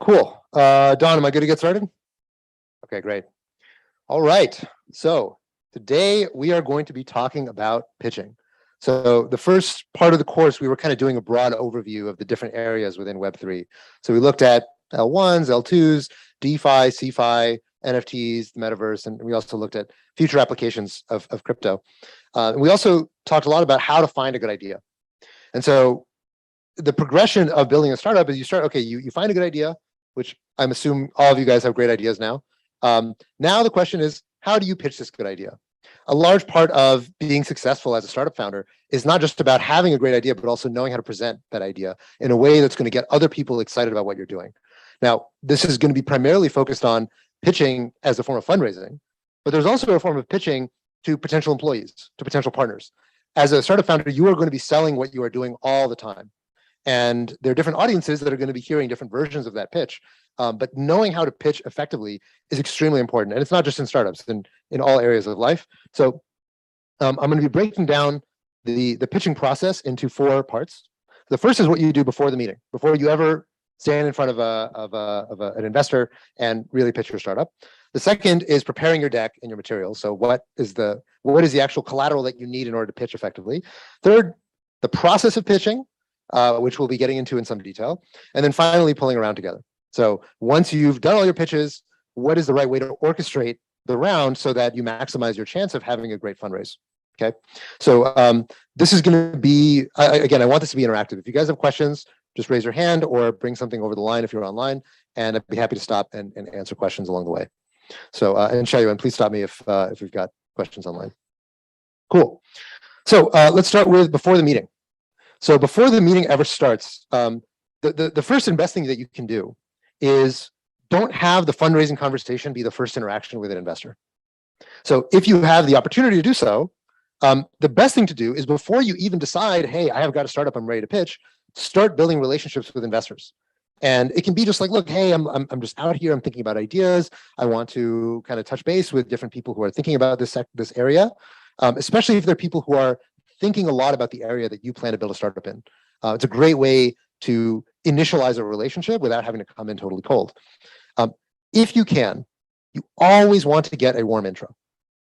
Cool. Don, am I good to get started? Okay, great. All right. So today we are going to be talking about pitching. So the first part of the course, we were kind of doing a broad overview of the different areas within Web3. So we looked at L1s, L2s, DeFi, CeFi, NFTs, the metaverse, and we also looked at future applications of crypto. And we also talked a lot about how to find a good idea. And so the progression of building a startup is you start, okay, you find a good idea, which I'm assuming all of you guys have great ideas now. Now the question is, how do you pitch this good idea? A large part of being successful as a startup founder is not just about having a great idea, but also knowing how to present that idea in a way that's going to get other people excited about what you're doing. Now, this is going to be primarily focused on pitching as a form of fundraising, but there's also a form of pitching to potential employees, to potential partners. As a startup founder, you are going to be selling what you are doing all the time. And there are different audiences that are going to be hearing different versions of that pitch. But knowing how to pitch effectively is extremely important. And it's not just in startups, in all areas of life. So I'm going to be breaking down the pitching process into 4 parts. The first is what you do before the meeting, before you ever stand in front of an investor and really pitch your startup. The second is preparing your deck and your materials. So what is the actual collateral that you need in order to pitch effectively? Third, the process of pitching, which we'll be getting into in some detail. And then finally, pulling around together. So once you've done all your pitches, what is the right way to orchestrate the round so that you maximize your chance of having a great fundraise? Okay. So this is going to be, again, I want this to be interactive. If you guys have questions, just raise your hand or bring something over the line if you're online, and I'd be happy to stop and answer questions along the way. So, and Shayu, please stop me if we've got questions online. Cool. So let's start with before the meeting. So before the meeting ever starts, the first and best thing that you can do is don't have the fundraising conversation be the first interaction with an investor. So if you have the opportunity to do so, the best thing to do is before you even decide, hey, I have got a startup, I'm ready to pitch, start building relationships with investors. And it can be just like, look, hey, I'm just out here, I'm thinking about ideas. I want to kind of touch base with different people who are thinking about this area, especially if they're people who are thinking a lot about the area that you plan to build a startup in. It's a great way to initialize a relationship without having to come in totally cold. If you can, you always want to get a warm intro.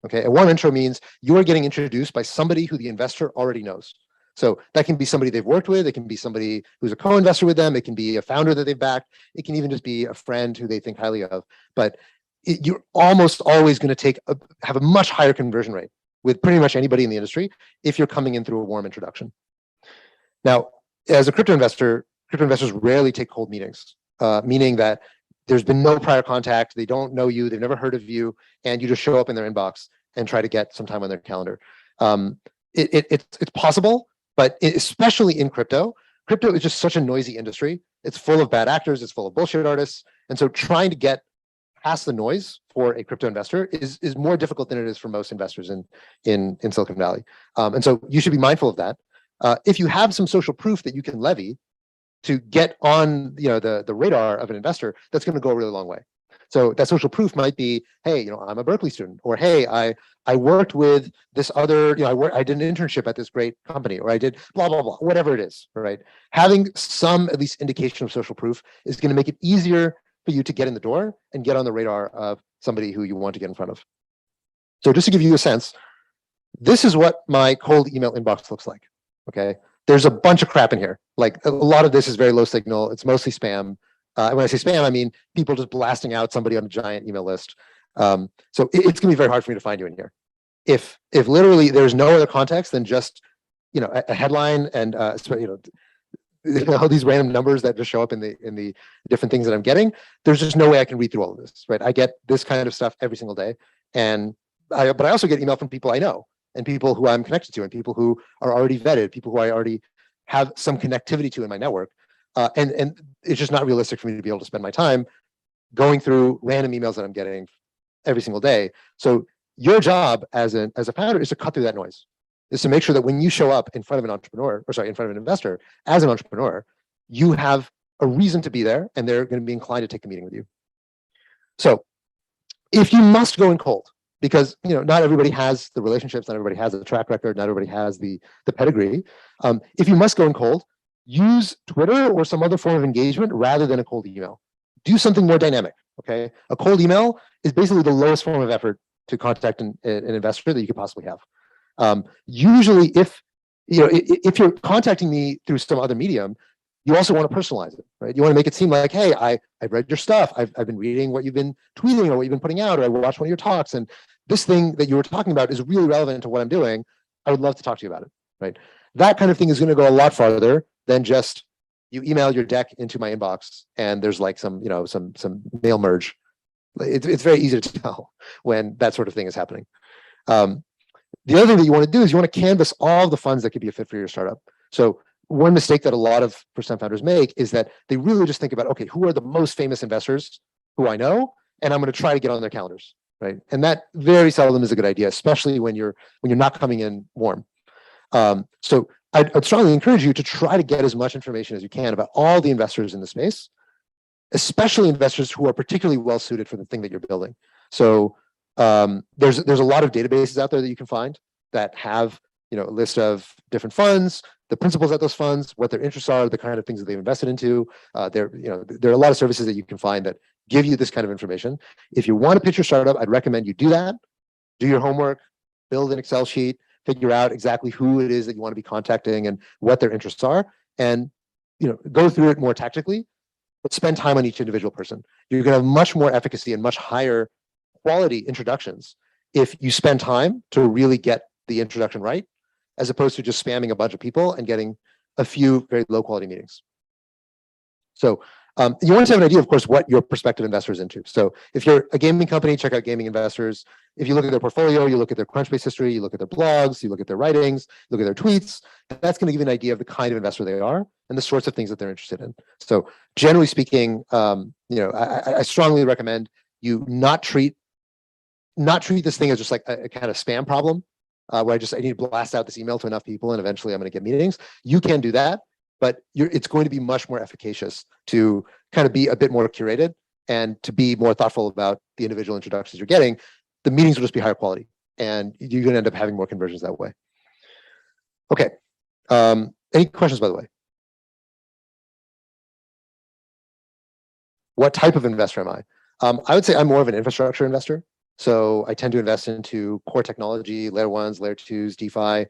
Okay, a warm intro means you are getting introduced by somebody who the investor already knows. So that can be somebody they've worked with, it can be somebody who's a co-investor with them, it can be a founder that they've backed, it can even just be a friend who they think highly of. But you're almost always going to have a much higher conversion rate with pretty much anybody in the industry if you're coming in through a warm introduction. Now, as a crypto investor, crypto investors rarely take cold meetings, meaning that there's been no prior contact, they don't know you, they've never heard of you, and you just show up in their inbox and try to get some time on their calendar. It's possible, but especially in crypto is just such a noisy industry. It's full of bad actors, it's full of bullshit artists. And so trying to get past the noise for a crypto investor is more difficult than it is for most investors in Silicon Valley. And so you should be mindful of that. If you have some social proof that you can levy to get on the radar of an investor, that's going to go a really long way. So that social proof might be, hey, I'm a Berkeley student, or hey, I worked with this other, I did an internship at this great company, or I did blah, blah, blah, whatever it is, right? Having some at least indication of social proof is going to make it easier for you to get in the door and get on the radar of somebody who you want to get in front of. So just to give you a sense, this is what my cold email inbox looks like, okay? There's a bunch of crap in here. Like a lot of this is very low signal. It's mostly spam. And when I say spam, I mean people just blasting out somebody on a giant email list. So it's gonna be very hard for me to find you in here. If literally there's no other context than just a headline and all these random numbers that just show up in the different things that I'm getting, there's just no way I can read through all of this, right? I get this kind of stuff every single day, but I also get email from people I know and people who I'm connected to and people who are already vetted, people who I already have some connectivity to in my network. And it's just not realistic for me to be able to spend my time going through random emails that I'm getting every single day. So your job as a founder is to cut through that noise, is to make sure that when you show up in front of an entrepreneur, in front of an investor, as an entrepreneur, you have a reason to be there and they're going to be inclined to take a meeting with you. So if you must go in cold, because not everybody has the relationships, not everybody has the track record, not everybody has the pedigree. If you must go in cold, use Twitter or some other form of engagement rather than a cold email. do something more dynamic. Okay, a cold email is basically the lowest form of effort to contact an investor that you could possibly have. Usually, if if you're contacting me through some other medium, you also want to personalize it, right? You want to make it seem like, hey, I've read your stuff. I've been reading what you've been tweeting or what you've been putting out, or I watched one of your talks, and this thing that you were talking about is really relevant to what I'm doing. I would love to talk to you about it, right? That kind of thing is going to go a lot farther than just you email your deck into my inbox and there's like some mail merge. It's very easy to tell when that sort of thing is happening. The other thing that you want to do is you want to canvas all the funds that could be a fit for your startup. So one mistake that a lot of first-time founders make is that they really just think about, okay, who are the most famous investors who I know, and I'm going to try to get on their calendars, right? And that very seldom is a good idea, especially when you're not coming in warm. So I'd strongly encourage you to try to get as much information as you can about all the investors in the space, especially investors who are particularly well suited for the thing that you're building. So there's a lot of databases out there that you can find that have a list of different funds, the principals at those funds, what their interests are, the kind of things that they've invested into. There are a lot of services that you can find that give you this kind of information. If you want to pitch your startup, I'd recommend you do that. Do your homework, build an Excel sheet, figure out exactly who it is that you want to be contacting and what their interests are, and go through it more tactically, but spend time on each individual person. You're going to have much more efficacy and much higher quality introductions if you spend time to really get the introduction right, as opposed to just spamming a bunch of people and getting a few very low quality meetings. So you want to have an idea, of course, what your prospective investor is into. So if you're a gaming company, check out gaming investors. If you look at their portfolio, you look at their Crunchbase history, you look at their blogs, you look at their writings, look at their tweets. That's going to give you an idea of the kind of investor they are and the sorts of things that they're interested in. So generally speaking, I strongly recommend you not treat this thing as just like a kind of spam problem, where I need to blast out this email to enough people and eventually I'm going to get meetings. You can do that, but it's going to be much more efficacious to kind of be a bit more curated and to be more thoughtful about the individual introductions you're getting. The meetings will just be higher quality and you're going to end up having more conversions that way. Okay. Any questions, by the way? What type of investor am I? I would say I'm more of an infrastructure investor. So I tend to invest into core technology, layer ones, layer twos, DeFi,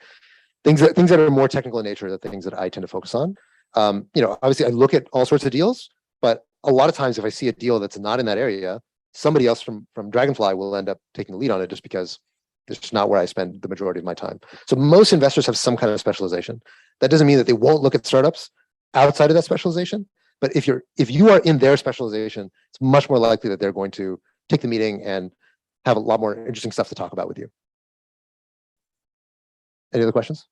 things that are more technical in nature, the things that I tend to focus on. Obviously I look at all sorts of deals, but a lot of times if I see a deal that's not in that area, somebody else from Dragonfly will end up taking the lead on it just because it's just not where I spend the majority of my time. So most investors have some kind of specialization. That doesn't mean that they won't look at startups outside of that specialization, but if you are in their specialization, it's much more likely that they're going to take the meeting and have a lot more interesting stuff to talk about with you. Any other questions?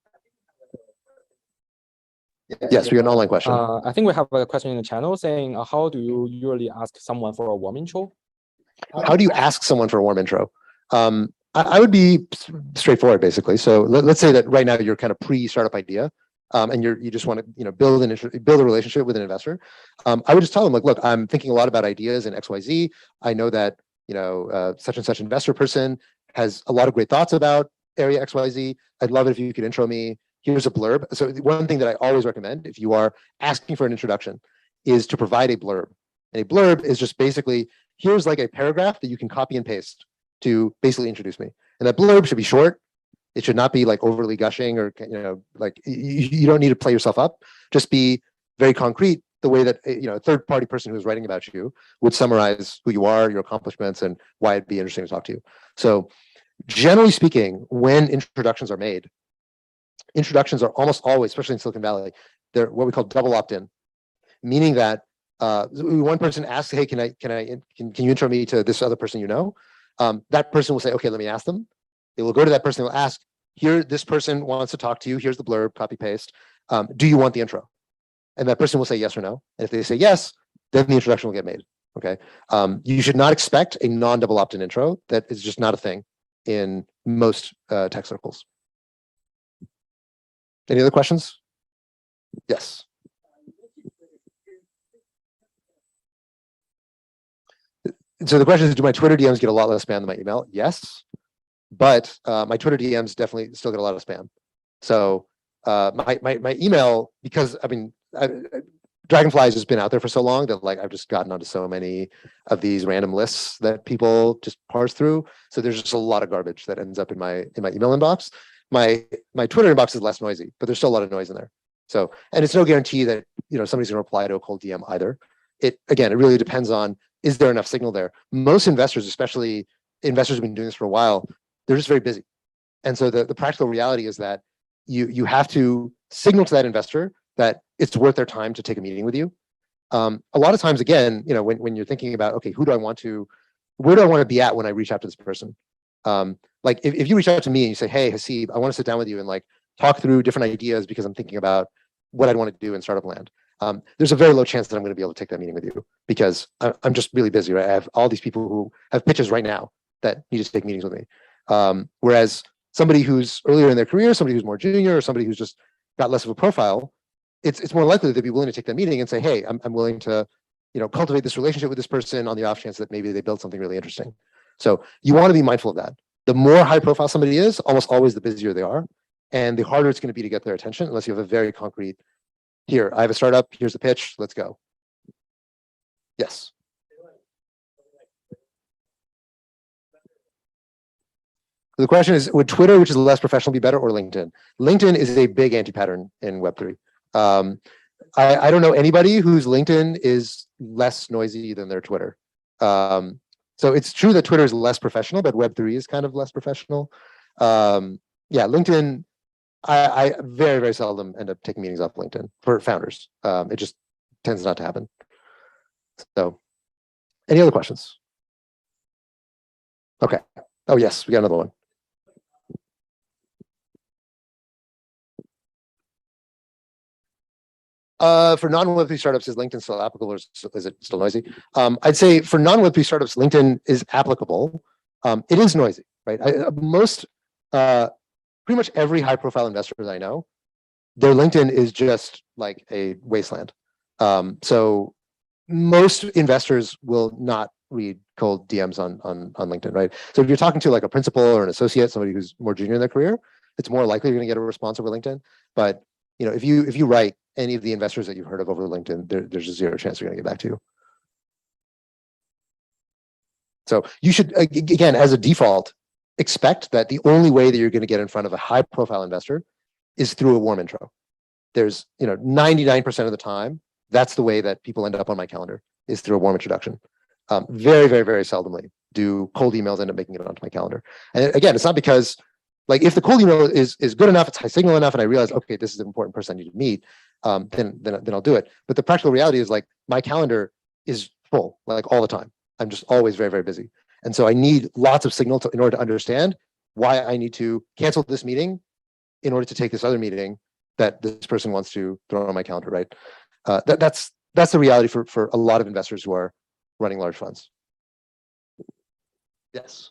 Yes, we got an online question. I think we have a question in the channel saying, how do you usually ask someone for a warm intro? How do you ask someone for a warm intro? I would be straightforward, basically. So let's say that right now you're kind of pre-startup idea, and you just want to build a relationship with an investor. I would just tell them, like, look, I'm thinking a lot about ideas in XYZ. I know that such and such investor person has a lot of great thoughts about area XYZ. I'd love it if you could intro me. Here's a blurb. So one thing that I always recommend if you are asking for an introduction is to provide a blurb. And a blurb is just basically, here's like a paragraph that you can copy and paste to basically introduce me. And that blurb should be short. It should not be like overly gushing or, like you don't need to play yourself up. Just be very concrete, the way that a third-party person who's writing about you would summarize who you are, your accomplishments, and why it'd be interesting to talk to you. So generally speaking, when introductions are made, introductions are almost always, especially in Silicon Valley, they're what we call double opt-in, meaning that one person asks, hey, can you intro me to this other person you know? That person will say, okay, let me ask them. They will go to that person, they'll ask, here, this person wants to talk to you, here's the blurb, copy, paste. Do you want the intro? And that person will say yes or no. And if they say yes, then the introduction will get made, okay? You should not expect a non-double opt-in intro. That is just not a thing in most tech circles. Any other questions? Yes. So the question is, do my Twitter DMs get a lot less spam than my email? Yes, but my Twitter DMs definitely still get a lot of spam. So my email, because Dragonfly's just been out there for so long that like I've just gotten onto so many of these random lists that people just parse through. So there's just a lot of garbage that ends up in my email inbox. My Twitter inbox is less noisy, but there's still a lot of noise in there. So, and it's no guarantee that somebody's going to reply to a cold DM either. It really depends on, is there enough signal there? Most investors, especially investors who've been doing this for a while, they're just very busy. And so the practical reality is that you have to signal to that investor that it's worth their time to take a meeting with you. A lot of times, again, when you're thinking about, okay, where do I want to be at when I reach out to this person? Like if you reach out to me and you say, hey, Haseeb, I want to sit down with you and like talk through different ideas because I'm thinking about what I'd want to do in startup land. There's a very low chance that I'm going to be able to take that meeting with you because I'm just really busy, right? I have all these people who have pitches right now that need to take meetings with me. Whereas somebody who's earlier in their career, somebody who's more junior, or somebody who's just got less of a profile, it's more likely that they'd be willing to take that meeting and say, hey, I'm willing to, cultivate this relationship with this person on the off chance that maybe they build something really interesting. So you want to be mindful of that. The more high profile somebody is, almost always the busier they are. And the harder it's going to be to get their attention unless you have a very concrete, here, I have a startup, here's the pitch, let's go. Yes. The question is, would Twitter, which is less professional, be better, or LinkedIn? LinkedIn is a big anti-pattern in Web3. I don't know anybody whose LinkedIn is less noisy than their Twitter. So it's true that Twitter is less professional, but Web3 is kind of less professional. Yeah, LinkedIn, I very, very seldom end up taking meetings off LinkedIn for founders. It just tends not to happen. So any other questions? Okay. Oh, yes, we got another one. For non-Web3 startups, is LinkedIn still applicable, or is it still noisy? I'd say for non-Web3 startups, LinkedIn is applicable. It is noisy, right? Pretty much every high-profile investor that I know, their LinkedIn is just like a wasteland. So most investors will not read cold DMs on LinkedIn, right? So if you're talking to like a principal or an associate, somebody who's more junior in their career, it's more likely you're going to get a response over LinkedIn. But if you write any of the investors that you've heard of over LinkedIn, there's a zero chance they're going to get back to you. So you should, again, as a default, expect that the only way that you're going to get in front of a high-profile investor is through a warm intro. There's 99% of the time, that's the way that people end up on my calendar, is through a warm introduction. Very, very, very seldomly do cold emails end up making it onto my calendar. And again, it's not because, like, if the cold email is good enough, it's high signal enough, and I realize, okay, this is an important person I need to meet, then I'll do it. But the practical reality is, like, my calendar is full, like, all the time. I'm just always very, very busy. And so I need lots of signal in order to understand why I need to cancel this meeting in order to take this other meeting that this person wants to throw on my calendar, right? That's the reality for a lot of investors who are running large funds. Yes.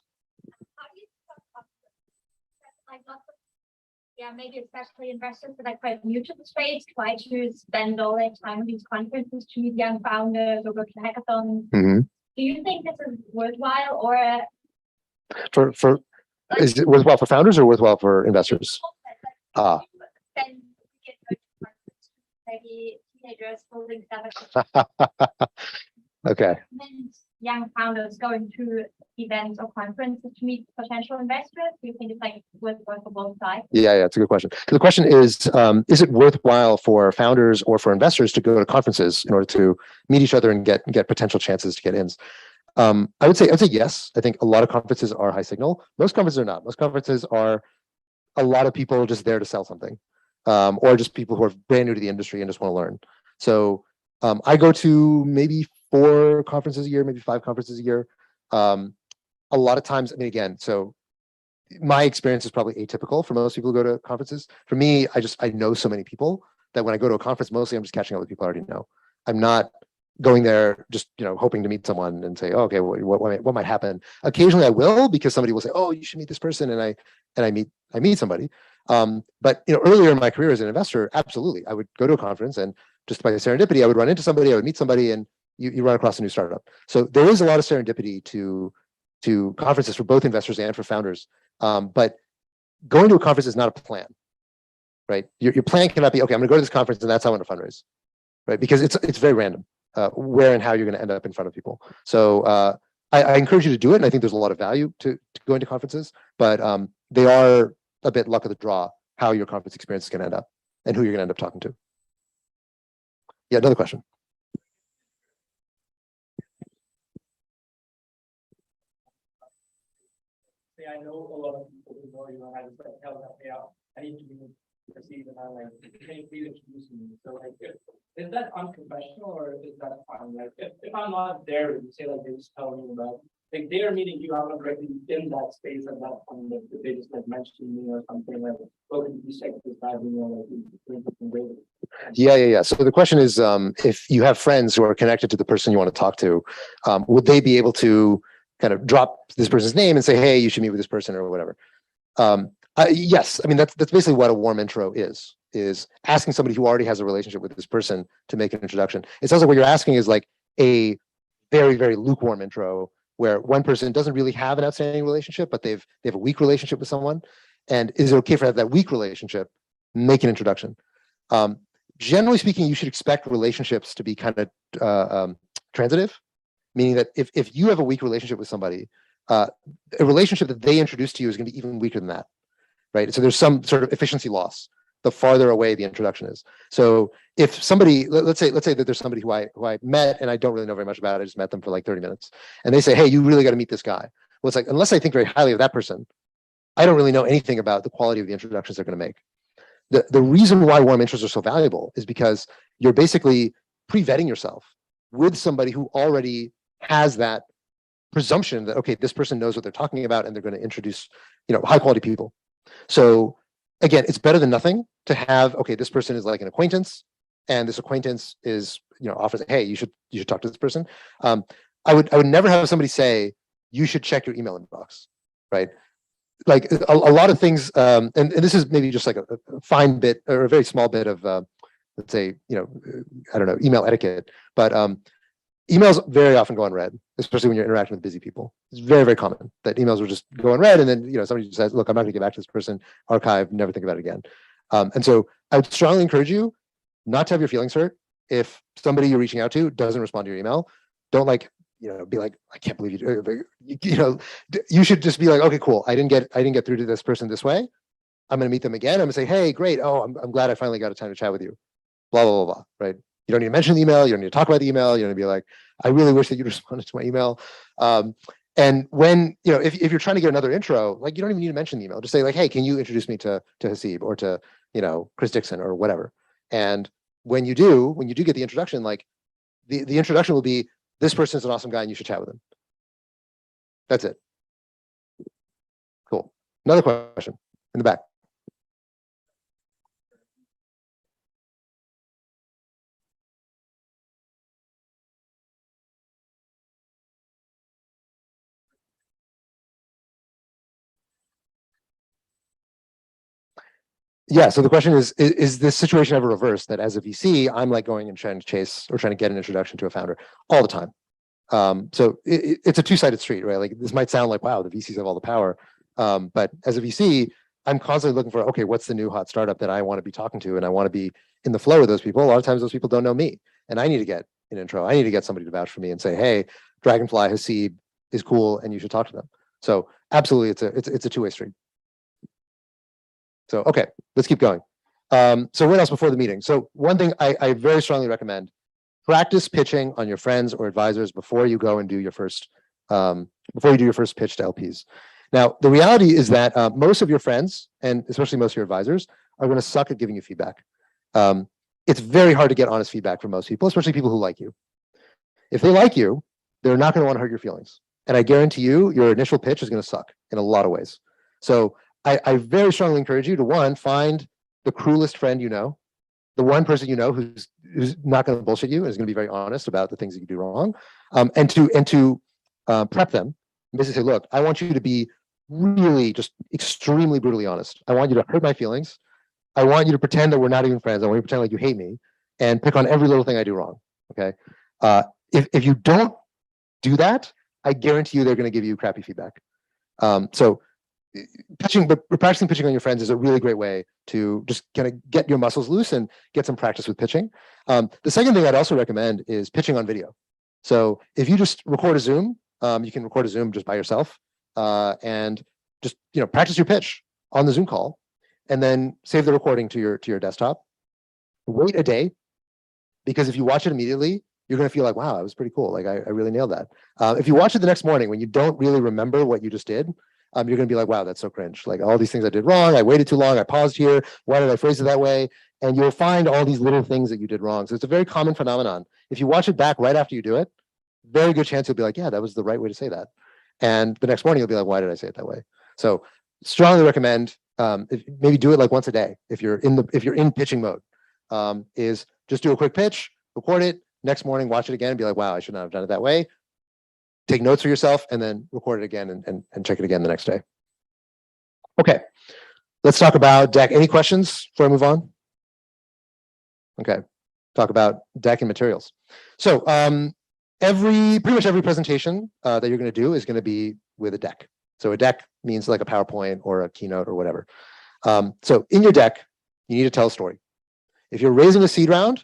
Yeah, maybe especially investors that are quite new to the space try to spend all their time at these conferences to meet young founders or go to hackathons. Mm-hmm. Do you think this is worthwhile, or is it worthwhile for founders or worthwhile for investors? Maybe teenagers holding stuff. Okay. Young founders going to events or conferences to meet potential investors. Do you think it's like worthwhile for both sides? Yeah, it's a good question. So the question is it worthwhile for founders or for investors to go to conferences in order to meet each other and get potential chances to get ins? I would say yes. I think a lot of conferences are high signal. Most conferences are not. Most conferences are a lot of people just there to sell something, or just people who are brand new to the industry and just want to learn. So I go to maybe 4 conferences a year, maybe 5 conferences a year. A lot of times, I mean, again, so my experience is probably atypical for most people who go to conferences. For me, I know so many people that when I go to a conference, mostly I'm just catching up with people I already know. I'm not going there just hoping to meet someone and say, oh, okay, what might happen. Occasionally I will, because somebody will say, oh, you should meet this person, and I meet somebody. But earlier in my career as an investor, absolutely, I would go to a conference and just by serendipity, I would run into somebody, I would meet somebody, and you run across a new startup. So there is a lot of serendipity to conferences for both investors and for founders. But going to a conference is not a plan, right? Your plan cannot be, okay, I'm going to go to this conference and that's how I'm going to fundraise. right? Because it's very random where and how you're going to end up in front of people. So I encourage you to do it, and I think there's a lot of value to going to conferences, but they are a bit luck of the draw how your conference experience is going to end up and who you're going to end up talking to. Yeah, another question. I know a lot of people who know, I just like tell them, yeah, I need to be perceived, and I'm like, can you please introduce me? So like, is that unprofessional or is that fine? Like, if I'm not there, you say like they just tell me about, like they're meeting you, I'm not directly in that space at that point, like they just like mention me or something like, oh, can you check this guy, you know, like, Yeah. So the question is, if you have friends who are connected to the person you want to talk to, would they be able to kind of drop this person's name and say, hey, you should meet with this person or whatever? Yes, I mean, that's basically what a warm intro is asking somebody who already has a relationship with this person to make an introduction. It sounds like what you're asking is like a very, very lukewarm intro where one person doesn't really have an outstanding relationship, but they have a weak relationship with someone. And is it okay for that weak relationship, make an introduction? Generally speaking, you should expect relationships to be kind of transitive, meaning that if you have a weak relationship with somebody, a relationship that they introduce to you is going to be even weaker than that, right? So there's some sort of efficiency loss the farther away the introduction is. So if somebody, let's say that there's somebody who I met and I don't really know very much about, I just met them for like 30 minutes, and they say, hey, you really got to meet this guy. Well, it's like, unless I think very highly of that person, I don't really know anything about the quality of the introductions they're going to make. The reason why warm intros are so valuable is because you're basically pre-vetting yourself with somebody who already has that presumption that, okay, this person knows what they're talking about and they're going to introduce, high quality people. So again, it's better than nothing to have, okay, this person is like an acquaintance, and this acquaintance is, offers, hey, you should talk to this person. I would never have somebody say, you should check your email inbox, right? Like a lot of things, and this is maybe just like a fine bit or a very small bit of, let's say, I don't know, email etiquette, but emails very often go unread, especially when you're interacting with busy people. It's very, very common that emails will just go unread, and then somebody just says, look, I'm not going to get back to this person, archive, never think about it again. And so I would strongly encourage you not to have your feelings hurt if somebody you're reaching out to doesn't respond to your email. Don't be like, I can't believe you. You should just be like, okay, cool. I didn't get through to this person this way. I'm going to meet them again. I'm going to say, hey, great. Oh, I'm glad I finally got a time to chat with you. Blah, blah, blah, blah. Right. You don't need to mention the email. You don't need to talk about the email. You don't need to be like, I really wish that you'd responded to my email. And when, if you're trying to get another intro, like, you don't even need to mention the email. Just say like, hey, can you introduce me to Hasib or to, Chris Dixon or whatever. And when you do get the introduction, like the introduction will be, this person is an awesome guy and you should chat with him. That's it. Cool. Another question in the back. Yeah, so the question is this situation ever reversed, that as a VC, I'm like going and trying to chase or trying to get an introduction to a founder all the time? So it's a two-sided street, right? Like, this might sound like, wow, the VCs have all the power. But as a VC, I'm constantly looking for, okay, what's the new hot startup that I want to be talking to? And I want to be in the flow with those people. A lot of times those people don't know me, and I need to get an intro. I need to get somebody to vouch for me and say, hey, Dragonfly Hasib is cool and you should talk to them. So absolutely, it's a two-way street. So, okay, let's keep going. So what else before the meeting? So one thing I very strongly recommend, practice pitching on your friends or advisors before you go and do your first, before you do your first pitch to LPs. Now, the reality is that most of your friends, and especially most of your advisors, are going to suck at giving you feedback. It's very hard to get honest feedback from most people, especially people who like you. If they like you, they're not going to want to hurt your feelings. And I guarantee you, your initial pitch is going to suck in a lot of ways. So I very strongly encourage you to, one, find the cruelest friend you know, the one person you know who's not going to bullshit you and is going to be very honest about the things that you do wrong, and to prep them and basically say, look, I want you to be really just extremely brutally honest. I want you to hurt my feelings. I want you to pretend that we're not even friends. I want you to pretend like you hate me and pick on every little thing I do wrong. Okay. If you don't do that, I guarantee you they're going to give you crappy feedback. So practicing pitching on your friends is a really great way to just kind of get your muscles loose and get some practice with pitching. The second thing I'd also recommend is pitching on video. So if you just record a Zoom, you can record a Zoom just by yourself and just practice your pitch on the Zoom call, and then save the recording to your desktop. Wait a day, because if you watch it immediately, you're going to feel like, wow, it was pretty cool. Like I really nailed that. If you watch it the next morning when you don't really remember what you just did, you're going to be like, wow, that's so cringe. Like all these things I did wrong. I waited too long. I paused here. Why did I phrase it that way? And you'll find all these little things that you did wrong. So it's a very common phenomenon. If you watch it back right after you do it, very good chance you'll be like, yeah, that was the right way to say that. And the next morning you'll be like, why did I say it that way? So strongly recommend, maybe do it like once a day. If you're in pitching mode, is just do a quick pitch, record it, next morning, watch it again and be like, wow, I should not have done it that way. Take notes for yourself and then record it again and check it again the next day. Okay, let's talk about deck. Any questions before I move on? Okay, talk about deck and materials. So pretty much every presentation that you're going to do is going to be with a deck. So a deck means like a PowerPoint or a keynote or whatever. So in your deck, you need to tell a story. If you're raising a seed round,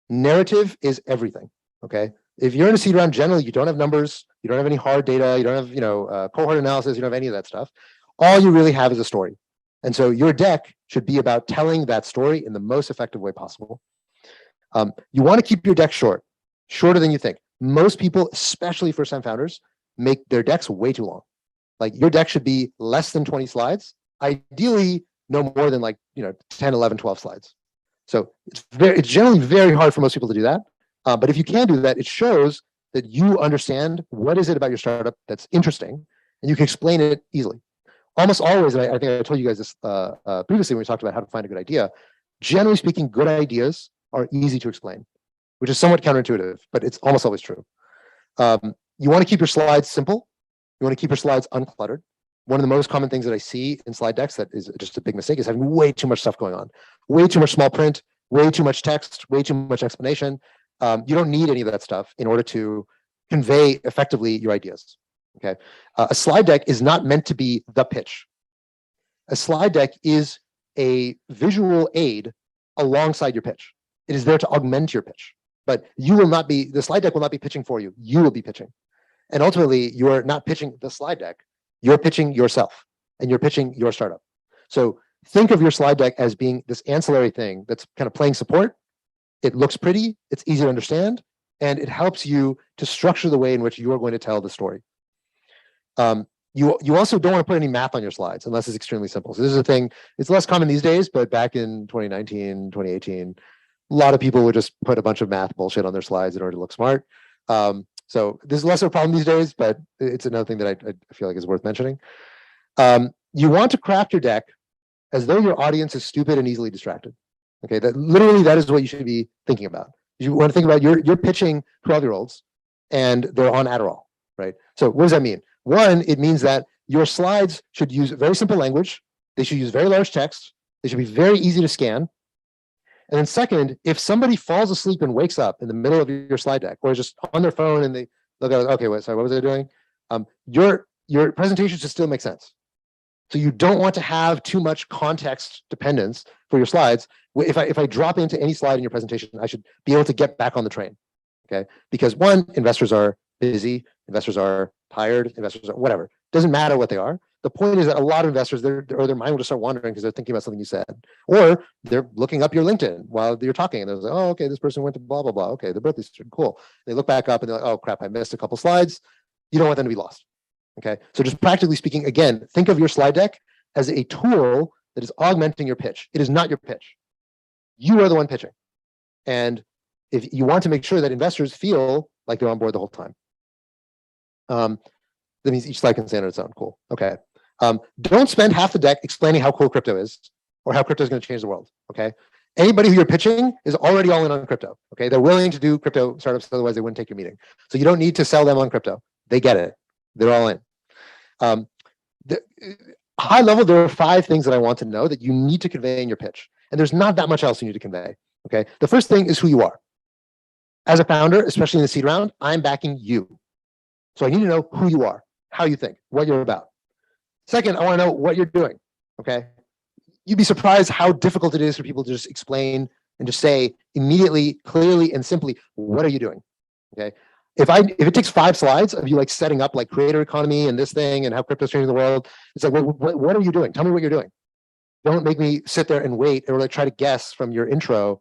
narrative is everything. Okay. If you're in a seed round, generally you don't have numbers, you don't have any hard data, you don't have cohort analysis, you don't have any of that stuff. All you really have is a story. And so your deck should be about telling that story in the most effective way possible. You want to keep your deck short, shorter than you think. Most people, especially first-time founders, make their decks way too long. Like your deck should be less than 20 slides, ideally no more than 10, 11, 12 slides. So it's generally very hard for most people to do that. But if you can do that, it shows that you understand what is it about your startup that's interesting, and you can explain it easily. Almost always, and I think I told you guys this previously when we talked about how to find a good idea, generally speaking, good ideas are easy to explain, which is somewhat counterintuitive, but it's almost always true. You want to keep your slides simple. You want to keep your slides uncluttered. One of the most common things that I see in slide decks that is just a big mistake is having way too much stuff going on, way too much small print, way too much text, way too much explanation. You don't need any of that stuff in order to convey effectively your ideas. Okay, a slide deck is not meant to be the pitch. A slide deck is a visual aid alongside your pitch. It is there to augment your pitch, but the slide deck will not be pitching for you. You will be pitching. And ultimately, you're not pitching the slide deck. You're pitching yourself and you're pitching your startup. So think of your slide deck as being this ancillary thing that's kind of playing support. It looks pretty, it's easy to understand, and it helps you to structure the way in which you are going to tell the story. You also don't want to put any math on your slides unless it's extremely simple. So this is a thing, it's less common these days, but back in 2019, 2018, a lot of people would just put a bunch of math bullshit on their slides in order to look smart. So this is less of a problem these days, but it's another thing that I feel like is worth mentioning. You want to craft your deck as though your audience is stupid and easily distracted. Okay, that is what you should be thinking about. You want to think about you're pitching 12-year-olds and they're on Adderall, right? So what does that mean? One, it means that your slides should use very simple language. They should use very large text. They should be very easy to scan. And then second, if somebody falls asleep and wakes up in the middle of your slide deck or is just on their phone and they look at, okay, wait, sorry, what was I doing? Your presentation should still make sense. So you don't want to have too much context dependence for your slides. If I drop into any slide in your presentation, I should be able to get back on the train, okay? Because one, investors are busy, investors are tired, investors are whatever. Doesn't matter what they are. The point is that a lot of investors, their mind will just start wandering because they're thinking about something you said, or they're looking up your LinkedIn while you're talking, and they're like, "Oh, okay, this person went to blah blah blah. Okay, their birthday's cool." They look back up and they're like, "Oh crap, I missed a couple slides." You don't want them to be lost. Okay, so just practically speaking, again, think of your slide deck as a tool that is augmenting your pitch. It is not your pitch. You are the one pitching, and if you want to make sure that investors feel like they're on board the whole time, that means each slide can stand on its own. Cool. Okay. Don't spend half the deck explaining how cool crypto is or how crypto is going to change the world. Okay. Anybody who you're pitching is already all in on crypto. Okay. They're willing to do crypto startups, otherwise they wouldn't take your meeting. So you don't need to sell them on crypto. They get it. They're all in. High level, there are 5 things that I want to know that you need to convey in your pitch. And there's not that much else you need to convey. Okay. The first thing is who you are. As a founder, especially in the seed round, I'm backing you. So I need to know who you are, how you think, what you're about. Second, I want to know what you're doing. Okay. You'd be surprised how difficult it is for people to just explain and just say immediately, clearly, and simply, what are you doing? Okay. If it takes 5 slides of you like setting up like creator economy and this thing and how crypto's changing the world, it's like, what are you doing? Tell me what you're doing. Don't make me sit there and wait or like try to guess from your intro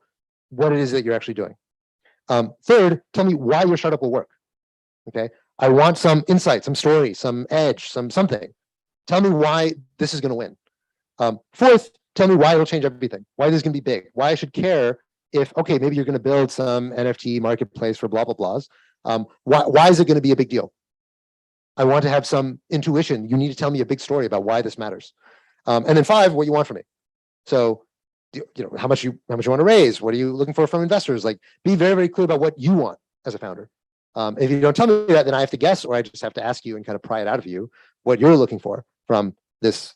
what it is that you're actually doing. Third, tell me why your startup will work. Okay. I want some insight, some story, some edge, something. Tell me why this is going to win. Fourth, tell me why it'll change everything. Why this is going to be big. Why I should care if, okay, maybe you're going to build some NFT marketplace for blah, blah, blahs. Why is it going to be a big deal? I want to have some intuition. You need to tell me a big story about why this matters. And then 5, what you want from me. So, how much you want to raise? What are you looking for from investors? Like, be very, very clear about what you want as a founder. If you don't tell me that, then I have to guess, or I just have to ask you and kind of pry it out of you what you're looking for from this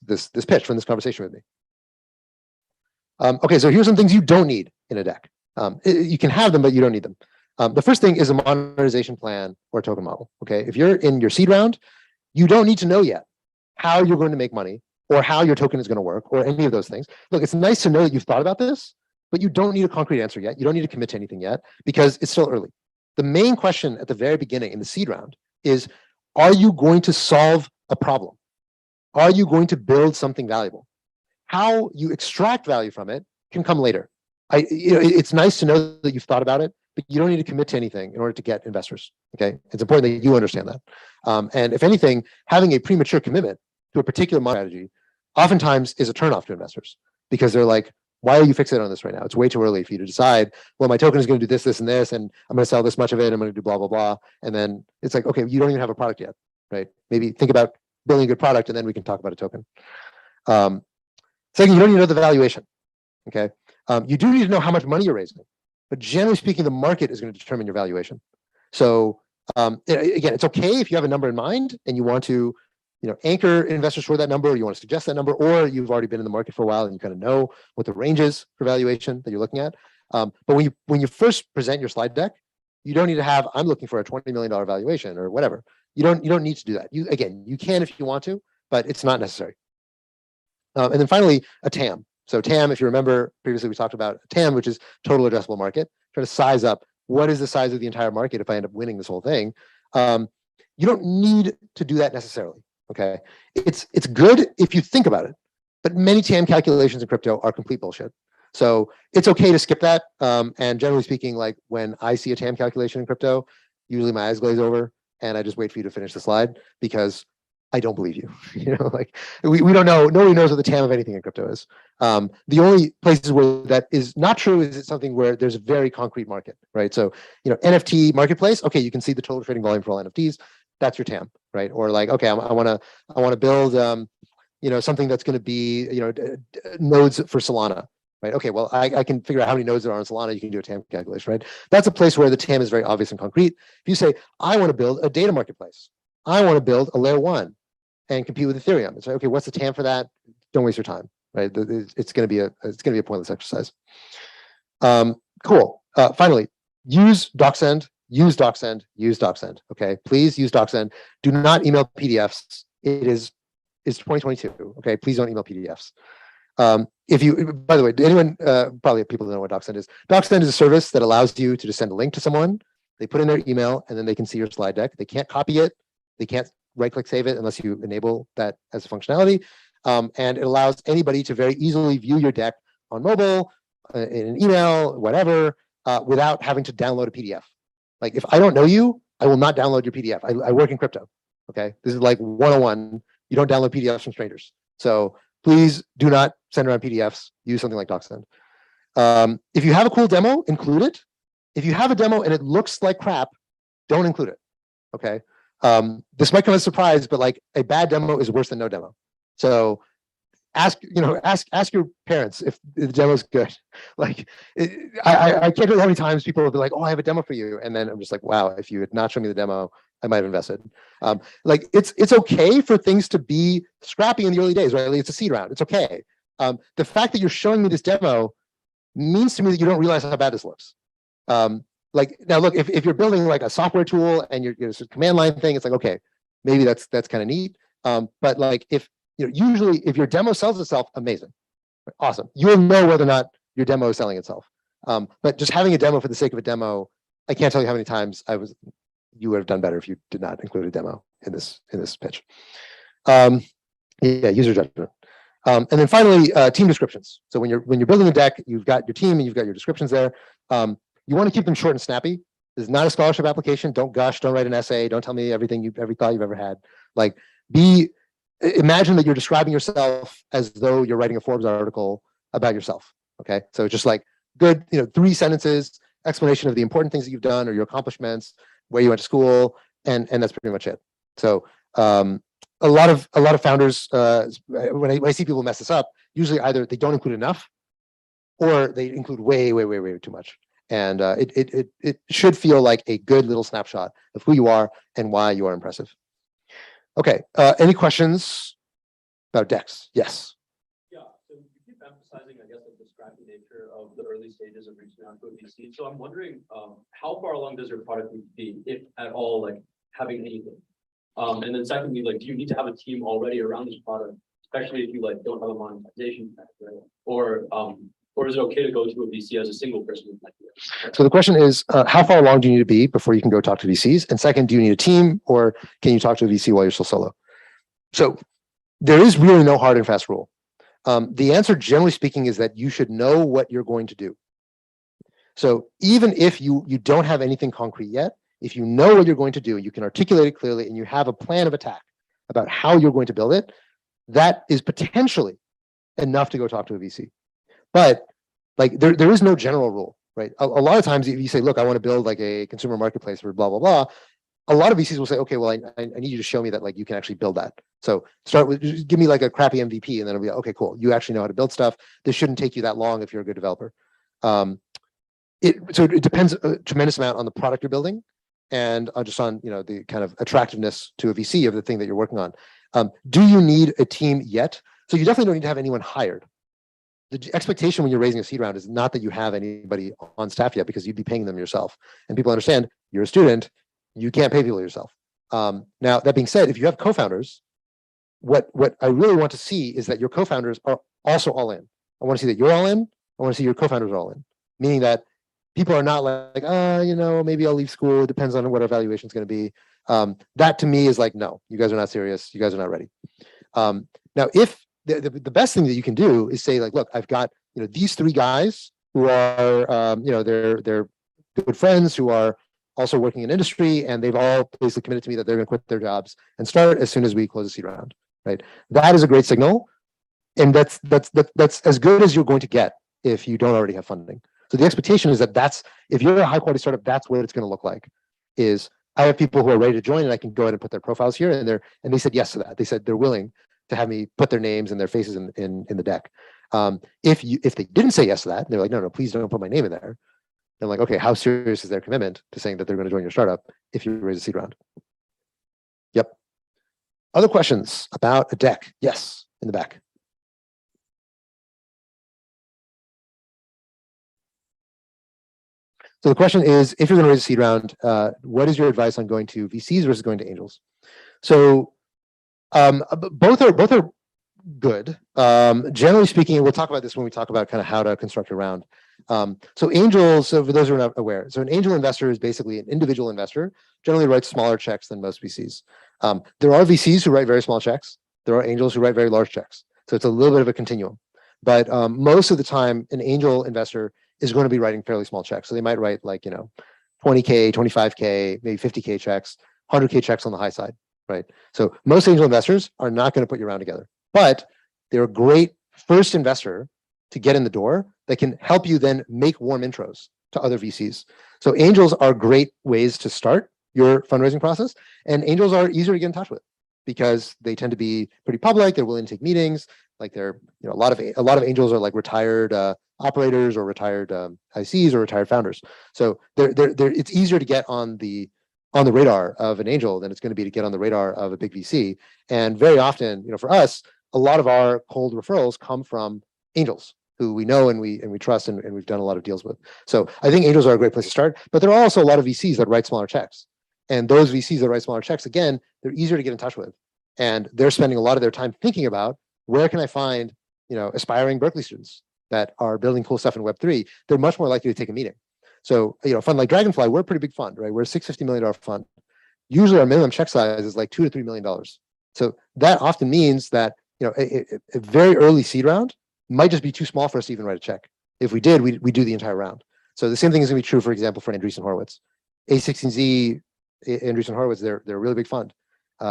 pitch, from this conversation with me. Okay, so here's some things you don't need in a deck. You can have them, but you don't need them. The first thing is a monetization plan or a token model. Okay, if you're in your seed round, you don't need to know yet how you're going to make money or how your token is going to work or any of those things. Look, it's nice to know that you've thought about this, but you don't need a concrete answer yet. You don't need to commit to anything yet because it's still early. The main question at the very beginning in the seed round is, are you going to solve a problem? Are you going to build something valuable? How you extract value from it can come later. It's nice to know that you've thought about it, but you don't need to commit to anything in order to get investors. Okay, it's important that you understand that. And if anything, having a premature commitment to a particular strategy oftentimes is a turnoff to investors because they're like, why are you fixated on this right now? It's way too early for you to decide, well, my token is going to do this, this, and this, and I'm going to sell this much of it. I'm going to do blah, blah, blah. And then it's like, okay, you don't even have a product yet, right? Maybe think about building a good product and then we can talk about a token. Second, you don't need to know the valuation, okay? You do need to know how much money you're raising, but generally speaking, the market is going to determine your valuation. So again, it's okay if you have a number in mind and you want to anchor investors for that number, or you want to suggest that number, or you've already been in the market for a while and you kind of know what the range is for valuation that you're looking at. But when you first present your slide deck, you don't need to have, I'm looking for a $20 million valuation or whatever. You don't need to do that. You can if you want to, but it's not necessary. And then finally, a TAM. So TAM, if you remember previously, we talked about TAM, which is total addressable market. Try to size up what is the size of the entire market if I end up winning this whole thing. You don't need to do that necessarily. Okay, it's good if you think about it, but many TAM calculations in crypto are complete bullshit. So it's okay to skip that. And generally speaking, like when I see a TAM calculation in crypto, usually my eyes glaze over and I just wait for you to finish the slide because I don't believe you. Like we don't know. Nobody knows what the TAM of anything in crypto is. The only places where that is not true is it's something where there's a very concrete market, right? So NFT marketplace. Okay, you can see the total trading volume for all NFTs. That's your TAM, right? Or like, okay, I want to build, something that's going to be, nodes for Solana, right? Okay, well, I can figure out how many nodes there are on Solana. You can do a TAM calculation, right? That's a place where the TAM is very obvious and concrete. If you say, I want to build a data marketplace, I want to build a layer 1 and compete with Ethereum. It's like, okay, what's the TAM for that? Don't waste your time, right? It's going to be a pointless exercise. Cool. Finally, use DocSend. Use DocSend, use DocSend, okay? Please use DocSend. Do not email PDFs. It's 2022, okay? Please don't email PDFs. By the way, anyone, probably people don't know what DocSend is. DocSend is a service that allows you to just send a link to someone. They put in their email and then they can see your slide deck. They can't copy it. They can't right-click save it unless you enable that as a functionality. And it allows anybody to very easily view your deck on mobile, in an email, whatever, without having to download a PDF. Like if I don't know you, I will not download your PDF. I work in crypto, okay? This is like 101. You don't download PDFs from strangers. So please do not send around PDFs. Use something like DocSend. If you have a cool demo, include it. If you have a demo and it looks like crap, don't include it, okay? This might come as a surprise, but like a bad demo is worse than no demo. So ask your parents if the demo is good. Like I can't tell you how many times people will be like, oh, I have a demo for you. And then I'm just like, wow, if you had not shown me the demo, I might have invested. Like it's okay for things to be scrappy in the early days, right? Like, it's a seed round. It's okay. The fact that you're showing me this demo means to me that you don't realize how bad this looks. Like now look, if you're building like a software tool and you're a command line thing, it's like, okay, maybe that's kind of neat. But like if usually if your demo sells itself, amazing, awesome. You'll know whether or not your demo is selling itself. But just having a demo for the sake of a demo, I can't tell you how many times you would have done better if you did not include a demo in this pitch. Yeah, user judgment. And then finally, team descriptions. So when you're building a deck, you've got your team and you've got your descriptions there. You want to keep them short and snappy. This is not a scholarship application. Don't gush. Don't write an essay. Don't tell me every thought you've ever had. Like, imagine that you're describing yourself as though you're writing a Forbes article about yourself. Okay, so just like good, 3 sentences, explanation of the important things that you've done or your accomplishments, where you went to school, and that's pretty much it. So a lot of founders, when I see people mess this up, usually either they don't include enough, or they include way too much. And it should feel like a good little snapshot of who you are and why you are impressive. Okay, any questions about decks? Yes. Yeah, so you keep emphasizing, I guess, the distracting nature of the early stages of reaching out to a VC. So I'm wondering, how far along does your product need to be, if at all, like having anything? And then secondly, like, do you need to have a team already around this product, especially if you like don't have a monetization path, right? Or is it okay to go to a VC as a single person? So the question is, how far along do you need to be before you can go talk to VCs? And second, do you need a team, or can you talk to a VC while you're still solo? So there is really no hard and fast rule. The answer, generally speaking, is that you should know what you're going to do. So even if you don't have anything concrete yet, if you know what you're going to do, you can articulate it clearly, and you have a plan of attack about how you're going to build it, that is potentially enough to go talk to a VC. But like there is no general rule, right? A lot of times if you say, look, I want to build like a consumer marketplace for blah, blah, blah, a lot of VCs will say, okay, well, I need you to show me that like you can actually build that. So start with, just give me like a crappy MVP, and then it'll be, okay, cool. You actually know how to build stuff. This shouldn't take you that long if you're a good developer. So it depends a tremendous amount on the product you're building, and just on the kind of attractiveness to a VC of the thing that you're working on. Do you need a team yet? So you definitely don't need to have anyone hired. The expectation when you're raising a seed round is not that you have anybody on staff yet, because you'd be paying them yourself. And people understand you're a student, you can't pay people yourself. Now, that being said, if you have co-founders, what I really want to see is that your co-founders are also all in. I want to see that you're all in. I want to see your co-founders are all in, meaning that people are not like, maybe I'll leave school. It depends on what our valuation is going to be. That to me is like, no, you guys are not serious. You guys are not ready. Now, if the best thing that you can do is say, like, look, I've got these 3 guys who are they're good friends who are also working in industry, and they've all basically committed to me that they're going to quit their jobs and start as soon as we close the seed round. Right? That is a great signal, and that's as good as you're going to get if you don't already have funding. So the expectation is that if you're a high quality startup, that's what it's going to look like. Is I have people who are ready to join, and I can go ahead and put their profiles here, and they said yes to that. They said they're willing to have me put their names and their faces in the deck. If they didn't say yes to that, they're like, no, please don't put my name in there. They're like, okay, how serious is their commitment to saying that they're going to join your startup if you raise a seed round? Yep. Other questions about a deck? Yes, in the back. So the question is, if you're going to raise a seed round, what is your advice on going to VCs versus going to angels? So both are good. Generally speaking, and we'll talk about this when we talk about kind of how to construct a round. So angels, so for those who are not aware, so an angel investor is basically an individual investor, generally writes smaller checks than most VCs. There are VCs who write very small checks. There are angels who write very large checks. So it's a little bit of a continuum. But most of the time, an angel investor is going to be writing fairly small checks. So they might write like, 20K, 25K, maybe 50K checks, 100K checks on the high side. Right. So most angel investors are not going to put your round together, but they're a great first investor to get in the door that can help you then make warm intros to other VCs. So angels are great ways to start your fundraising process, and angels are easier to get in touch with because they tend to be pretty public. They're willing to take meetings. Like they're, a lot of angels are like retired operators or retired ICs or retired founders. So it's easier to get on the radar of an angel than it's going to be to get on the radar of a big VC. And very often, for us, a lot of our cold referrals come from angels who we know and we trust and we've done a lot of deals with. So I think angels are a great place to start, but there are also a lot of VCs that write smaller checks. And those VCs that write smaller checks, again, they're easier to get in touch with. and they're spending a lot of their time thinking about where can I find, aspiring Berkeley students that are building cool stuff in Web3. They're much more likely to take a meeting. So, a fund like Dragonfly, we're a pretty big fund, right? We're a $650 million fund. Usually our minimum check size is like $2 to $3 million. So that often means that, a very early seed round might just be too small for us to even write a check. If we did, we do the entire round. So the same thing is going to be true, for example, for Andreessen Horowitz. A16Z, Andreessen Horowitz, they're a really big fund.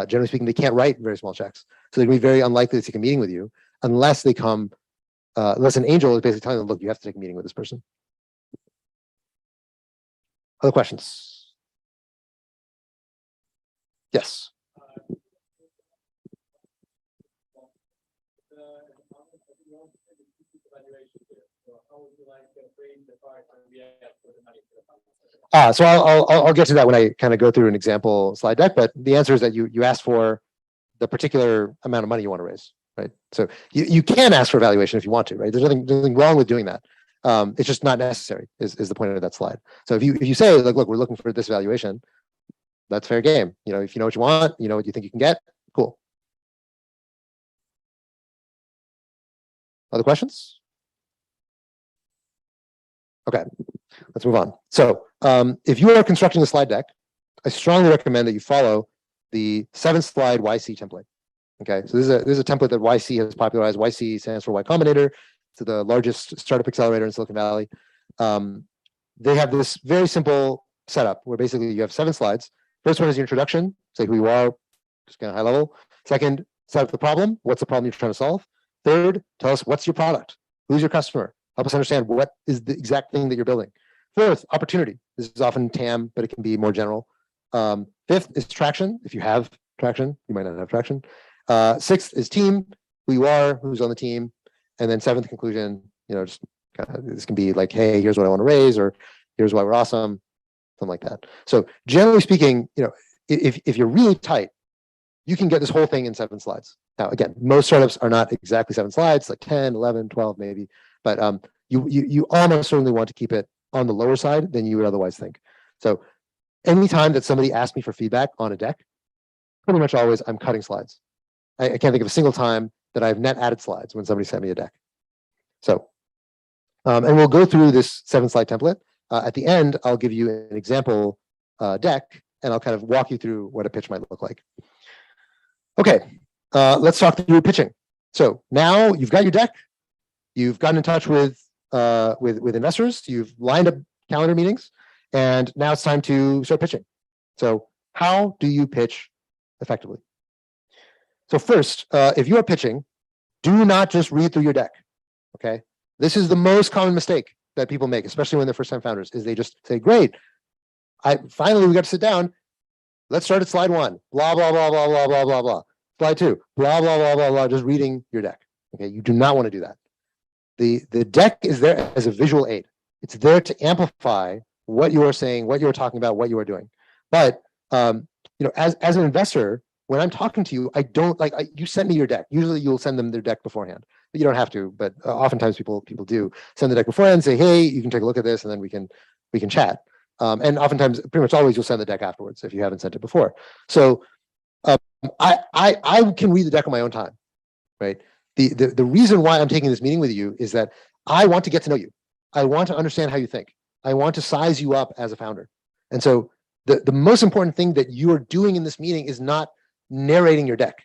Generally speaking, they can't write very small checks. So they're going to be very unlikely to take a meeting with you unless they come, unless an angel is basically telling them, look, you have to take a meeting with this person. Other questions? Yes. So I'll get to that when I kind of go through an example slide deck, but the answer is that you asked for the particular amount of money you want to raise, right? So you can ask for valuation if you want to, right? There's nothing wrong with doing that. It's just not necessary is the point of that slide. So if you say, like, look, we're looking for this valuation, that's fair game. If you know what you want, you know what you think you can get, cool. Other questions? Okay, let's move on. So if you are constructing a slide deck, I strongly recommend that you follow the 7-slide YC template. Okay, so this is a template that YC has popularized. YC stands for Y Combinator. It's the largest startup accelerator in Silicon Valley. They have this very simple setup where basically you have 7 slides. First one is your introduction, say who you are, just kind of high level. Second, set up the problem. What's the problem you're trying to solve? Third, tell us what's your product, who's your customer. Help us understand what is the exact thing that you're building. Fourth, opportunity. This is often TAM, but it can be more general. Fifth is traction. If you have traction, you might not have traction. Sixth is team, who you are, who's on the team. And then 7th conclusion, just kind of, this can be like, hey, here's what I want to raise, or here's why we're awesome, something like that. So generally speaking, if you're really tight, you can get this whole thing in 7 slides. Now, again, most startups are not exactly 7 slides, like 10, 11, 12, maybe. But you almost certainly want to keep it on the lower side than you would otherwise think. So anytime that somebody asks me for feedback on a deck, pretty much always I'm cutting slides. I can't think of a single time that I've net added slides when somebody sent me a deck. So, and we'll go through this 7-slide template. At the end, I'll give you an example deck, and I'll kind of walk you through what a pitch might look like. Okay, let's talk through pitching. So now you've got your deck. You've gotten in touch with investors. You've lined up calendar meetings, and now it's time to start pitching. So how do you pitch effectively? So first, if you are pitching, do not just read through your deck. Okay, this is the most common mistake that people make, especially when they're first-time founders, is they just say, "Great, finally we got to sit down. Let's start at slide 1. Blah blah blah blah blah blah blah blah. Slide 2. Blah blah blah blah blah." Just reading your deck. Okay, you do not want to do that. The deck is there as a visual aid. It's there to amplify what you are saying, what you are talking about, what you are doing. But as an investor, when I'm talking to you, I don't you send me your deck. Usually you'll send them their deck beforehand, but you don't have to. But oftentimes people do send the deck beforehand and say, hey, you can take a look at this, and then we can chat. And oftentimes, pretty much always, you'll send the deck afterwards if you haven't sent it before. So I can read the deck on my own time, right? The reason why I'm taking this meeting with you is that I want to get to know you. I want to understand how you think. I want to size you up as a founder. And so the most important thing that you are doing in this meeting is not narrating your deck.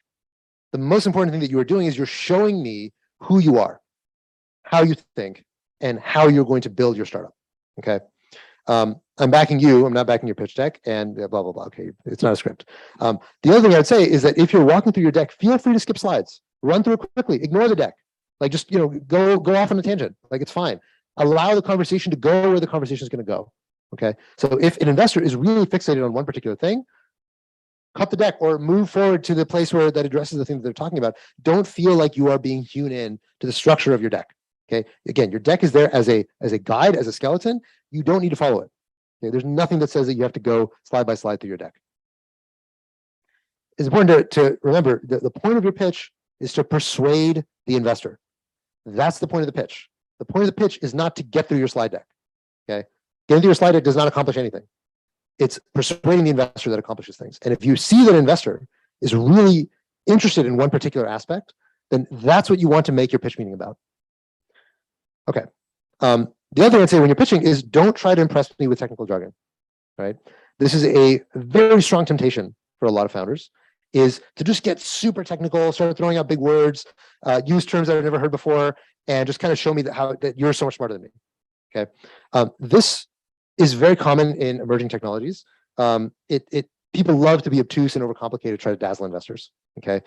The most important thing that you are doing is you're showing me who you are, how you think, and how you're going to build your startup. Okay. I'm backing you. I'm not backing your pitch deck, and blah blah blah. Okay, it's not a script. The other thing I'd say is that if you're walking through your deck, feel free to skip slides, run through it quickly, ignore the deck, like just go off on a tangent. Like it's fine. Allow the conversation to go where the conversation is going to go. Okay, so if an investor is really fixated on one particular thing, cut the deck or move forward to the place where that addresses the thing that they're talking about. Don't feel like you are being hewn in to the structure of your deck. Okay, again, your deck is there as a guide, as a skeleton. You don't need to follow it. Okay? There's nothing that says that you have to go slide by slide through your deck. It's important to remember that the point of your pitch is to persuade the investor. That's the point of the pitch. The point of the pitch is not to get through your slide deck. Okay, getting through your slide deck does not accomplish anything. It's persuading the investor that accomplishes things. And if you see that investor is really interested in one particular aspect, then that's what you want to make your pitch meeting about. Okay. The other thing I'd say when you're pitching is don't try to impress me with technical jargon, right? This is a very strong temptation for a lot of founders, is to just get super technical, start throwing out big words, use terms that I've never heard before, and just kind of show me that you're so much smarter than me. Okay, this is very common in emerging technologies. People love to be obtuse and overcomplicated, try to dazzle investors. Okay,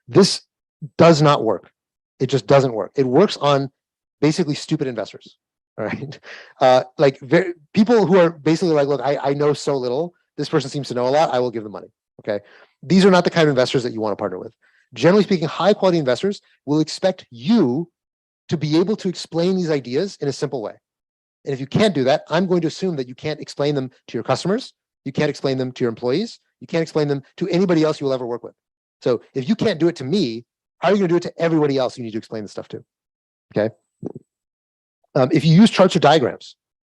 this does not work. It just doesn't work. It works on basically stupid investors. All right, people who are basically like, look, I know so little. This person seems to know a lot. I will give them money. Okay, these are not the kind of investors that you want to partner with. Generally speaking, high quality investors will expect you to be able to explain these ideas in a simple way. And if you can't do that, I'm going to assume that you can't explain them to your customers. You can't explain them to your employees. You can't explain them to anybody else you will ever work with. So if you can't do it to me, how are you going to do it to everybody else you need to explain this stuff to? Okay. If you use charts or diagrams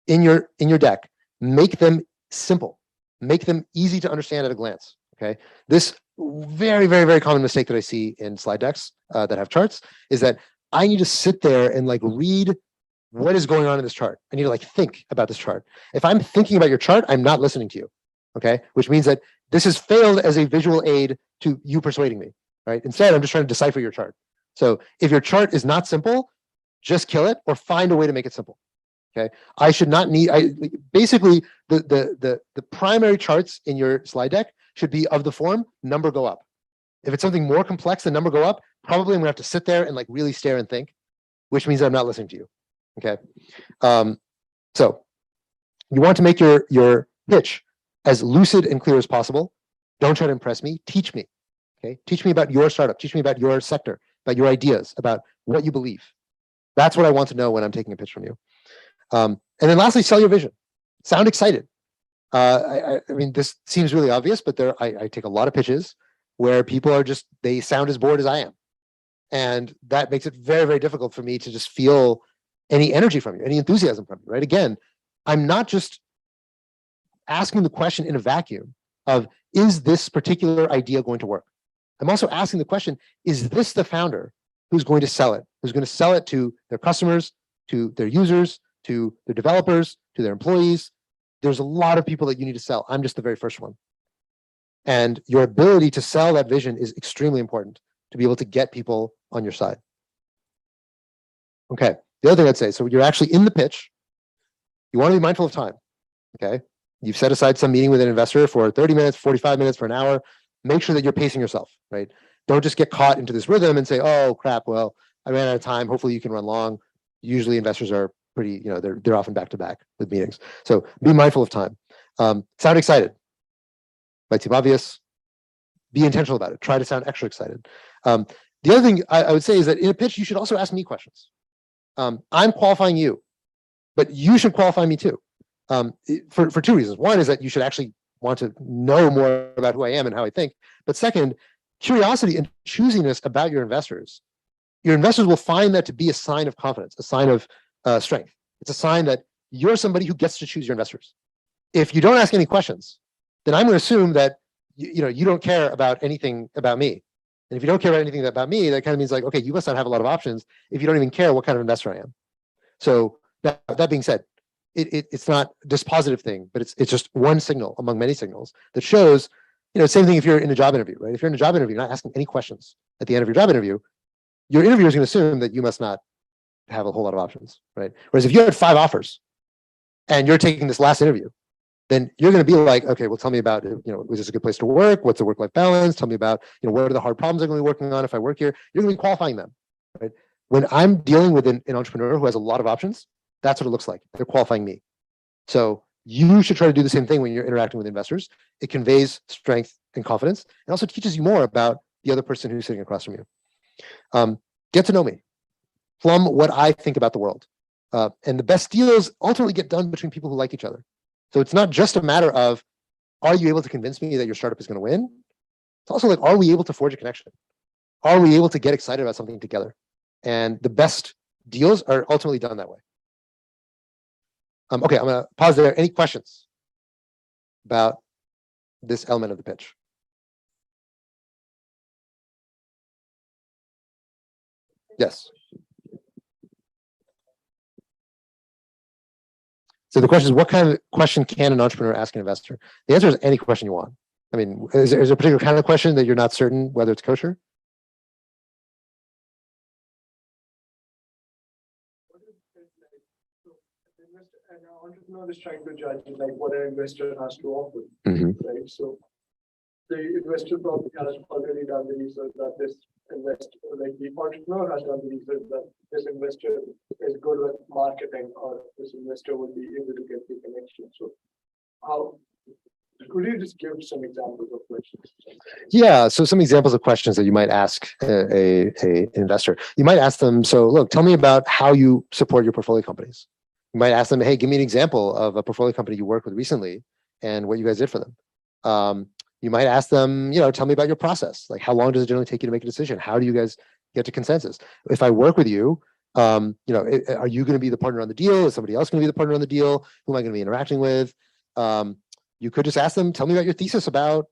in your deck, make them simple, make them easy to understand at a glance. Okay. This very, very, very common mistake that I see in slide decks that have charts is that I need to sit there and like read what is going on in this chart. I need to like think about this chart. If I'm thinking about your chart, I'm not listening to you. Okay. Which means that this has failed as a visual aid to you persuading me. Right. Instead, I'm just trying to decipher your chart. So if your chart is not simple, just kill it or find a way to make it simple. Okay. I should not need, basically the primary charts in your slide deck should be of the form number go up. If it's something more complex than number go up, probably I'm gonna have to sit there and like really stare and think, which means I'm not listening to you. Okay. So you want to make your pitch as lucid and clear as possible. Don't try to impress me, teach me. Okay. Teach me about your startup, teach me about your sector, about your ideas, about what you believe. That's what I want to know when I'm taking a pitch from you. And then lastly, sell your vision. Sound excited. I mean, this seems really obvious, but I take a lot of pitches where people are just, they sound as bored as I am. And that makes it very, very difficult for me to just feel any energy from you, any enthusiasm from you, right? Again, I'm not just asking the question in a vacuum of, is this particular idea going to work? I'm also asking the question, is this the founder who's going to sell it? Who's going to sell it to their customers, to their users, to their developers, to their employees? There's a lot of people that you need to sell. I'm just the very first one. And your ability to sell that vision is extremely important to be able to get people on your side. Okay, the other thing I'd say, so you're actually in the pitch, you want to be mindful of time, okay? You've set aside some meeting with an investor for 30 minutes, 45 minutes, for an hour. Make sure that you're pacing yourself, right? Don't just get caught into this rhythm and say, oh crap, well, I ran out of time. Hopefully you can run long. Usually investors are pretty, they're often back to back with meetings. So be mindful of time. Sound excited. Might seem obvious. Be intentional about it. Try to sound extra excited. The other thing I would say is that in a pitch, you should also ask me questions. I'm qualifying you, but you should qualify me too. For two reasons. One is that you should actually want to know more about who I am and how I think. But second, curiosity and choosiness about your investors will find that to be a sign of confidence, a sign of strength. It's a sign that you're somebody who gets to choose your investors. If you don't ask any questions, then I'm going to assume that you don't care about anything about me. And if you don't care about anything about me, that kind of means like, okay, you must not have a lot of options if you don't even care what kind of investor I am. So that being said, it's not this positive thing, but it's just one signal among many signals that shows, same thing if you're in a job interview, right? If you're in a job interview, you're not asking any questions at the end of your job interview, your interviewer is going to assume that you must not have a whole lot of options, right? Whereas if you had 5 offers and you're taking this last interview, then you're going to be like, okay, well, tell me about, is this a good place to work? What's the work-life balance? Tell me about, what are the hard problems I'm going to be working on if I work here? You're going to be qualifying them, right? When I'm dealing with an entrepreneur who has a lot of options, that's what it looks like. They're qualifying me. So you should try to do the same thing when you're interacting with investors. It conveys strength and confidence, and also teaches you more about the other person who's sitting across from you. Get to know me. Plumb what I think about the world. And the best deals ultimately get done between people who like each other. So it's not just a matter of, are you able to convince me that your startup is going to win? It's also like, are we able to forge a connection? Are we able to get excited about something together? And the best deals are ultimately done that way. Okay, I'm going to pause there. Any questions about this element of the pitch? Yes. So the question is, what kind of question can an entrepreneur ask an investor? The answer is any question you want. I mean, is there a particular kind of question that you're not certain whether it's kosher? An entrepreneur is trying to judge like what an investor has to offer, Mhm. right? So the investor probably has already done the research that this investor, like the entrepreneur has done the research that this investor is good with marketing, or this investor would be able to get the connection. So how could you just give some examples of questions? Yeah, so some examples of questions that you might ask a investor. You might ask them, so look, tell me about how you support your portfolio companies. You might ask them, hey, give me an example of a portfolio company you worked with recently and what you guys did for them. You might ask them, tell me about your process. Like, how long does it generally take you to make a decision? How do you guys get to consensus? If I work with you, are you going to be the partner on the deal? Is somebody else going to be the partner on the deal? Who am I going to be interacting with? You could just ask them, tell me about your thesis about,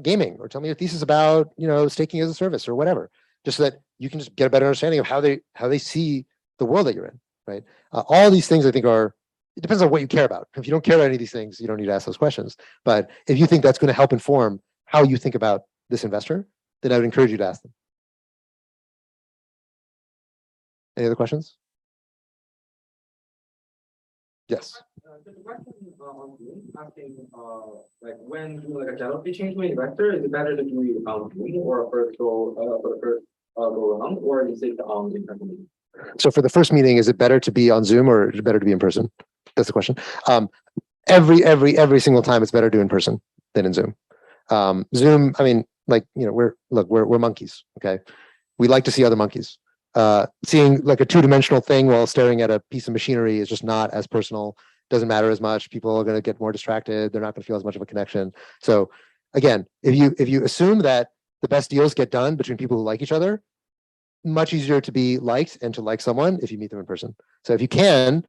gaming, or tell me your thesis about, staking as a service or whatever, just so that you can just get a better understanding of how they see the world that you're in, right? All these things I think it depends on what you care about. If you don't care about any of these things, you don't need to ask those questions. But if you think that's going to help inform how you think about this investor, then I would encourage you to ask them. Any other questions? Yes. There's a question on Zoom asking, like when doing like a general pitching to an investor, is it better to do it on Zoom or for the first go around, or is it on the meeting? So for the first meeting, is it better to be on Zoom or is it better to be in person? That's the question. Every single time, it's better to do in person than in Zoom. Zoom, I mean, like, we're monkeys. Okay, we like to see other monkeys. Seeing like a two-dimensional thing while staring at a piece of machinery is just not as personal. Doesn't matter as much. People are going to get more distracted. They're not going to feel as much of a connection. So again, if you assume that the best deals get done between people who like each other, much easier to be liked and to like someone if you meet them in person. So if you can,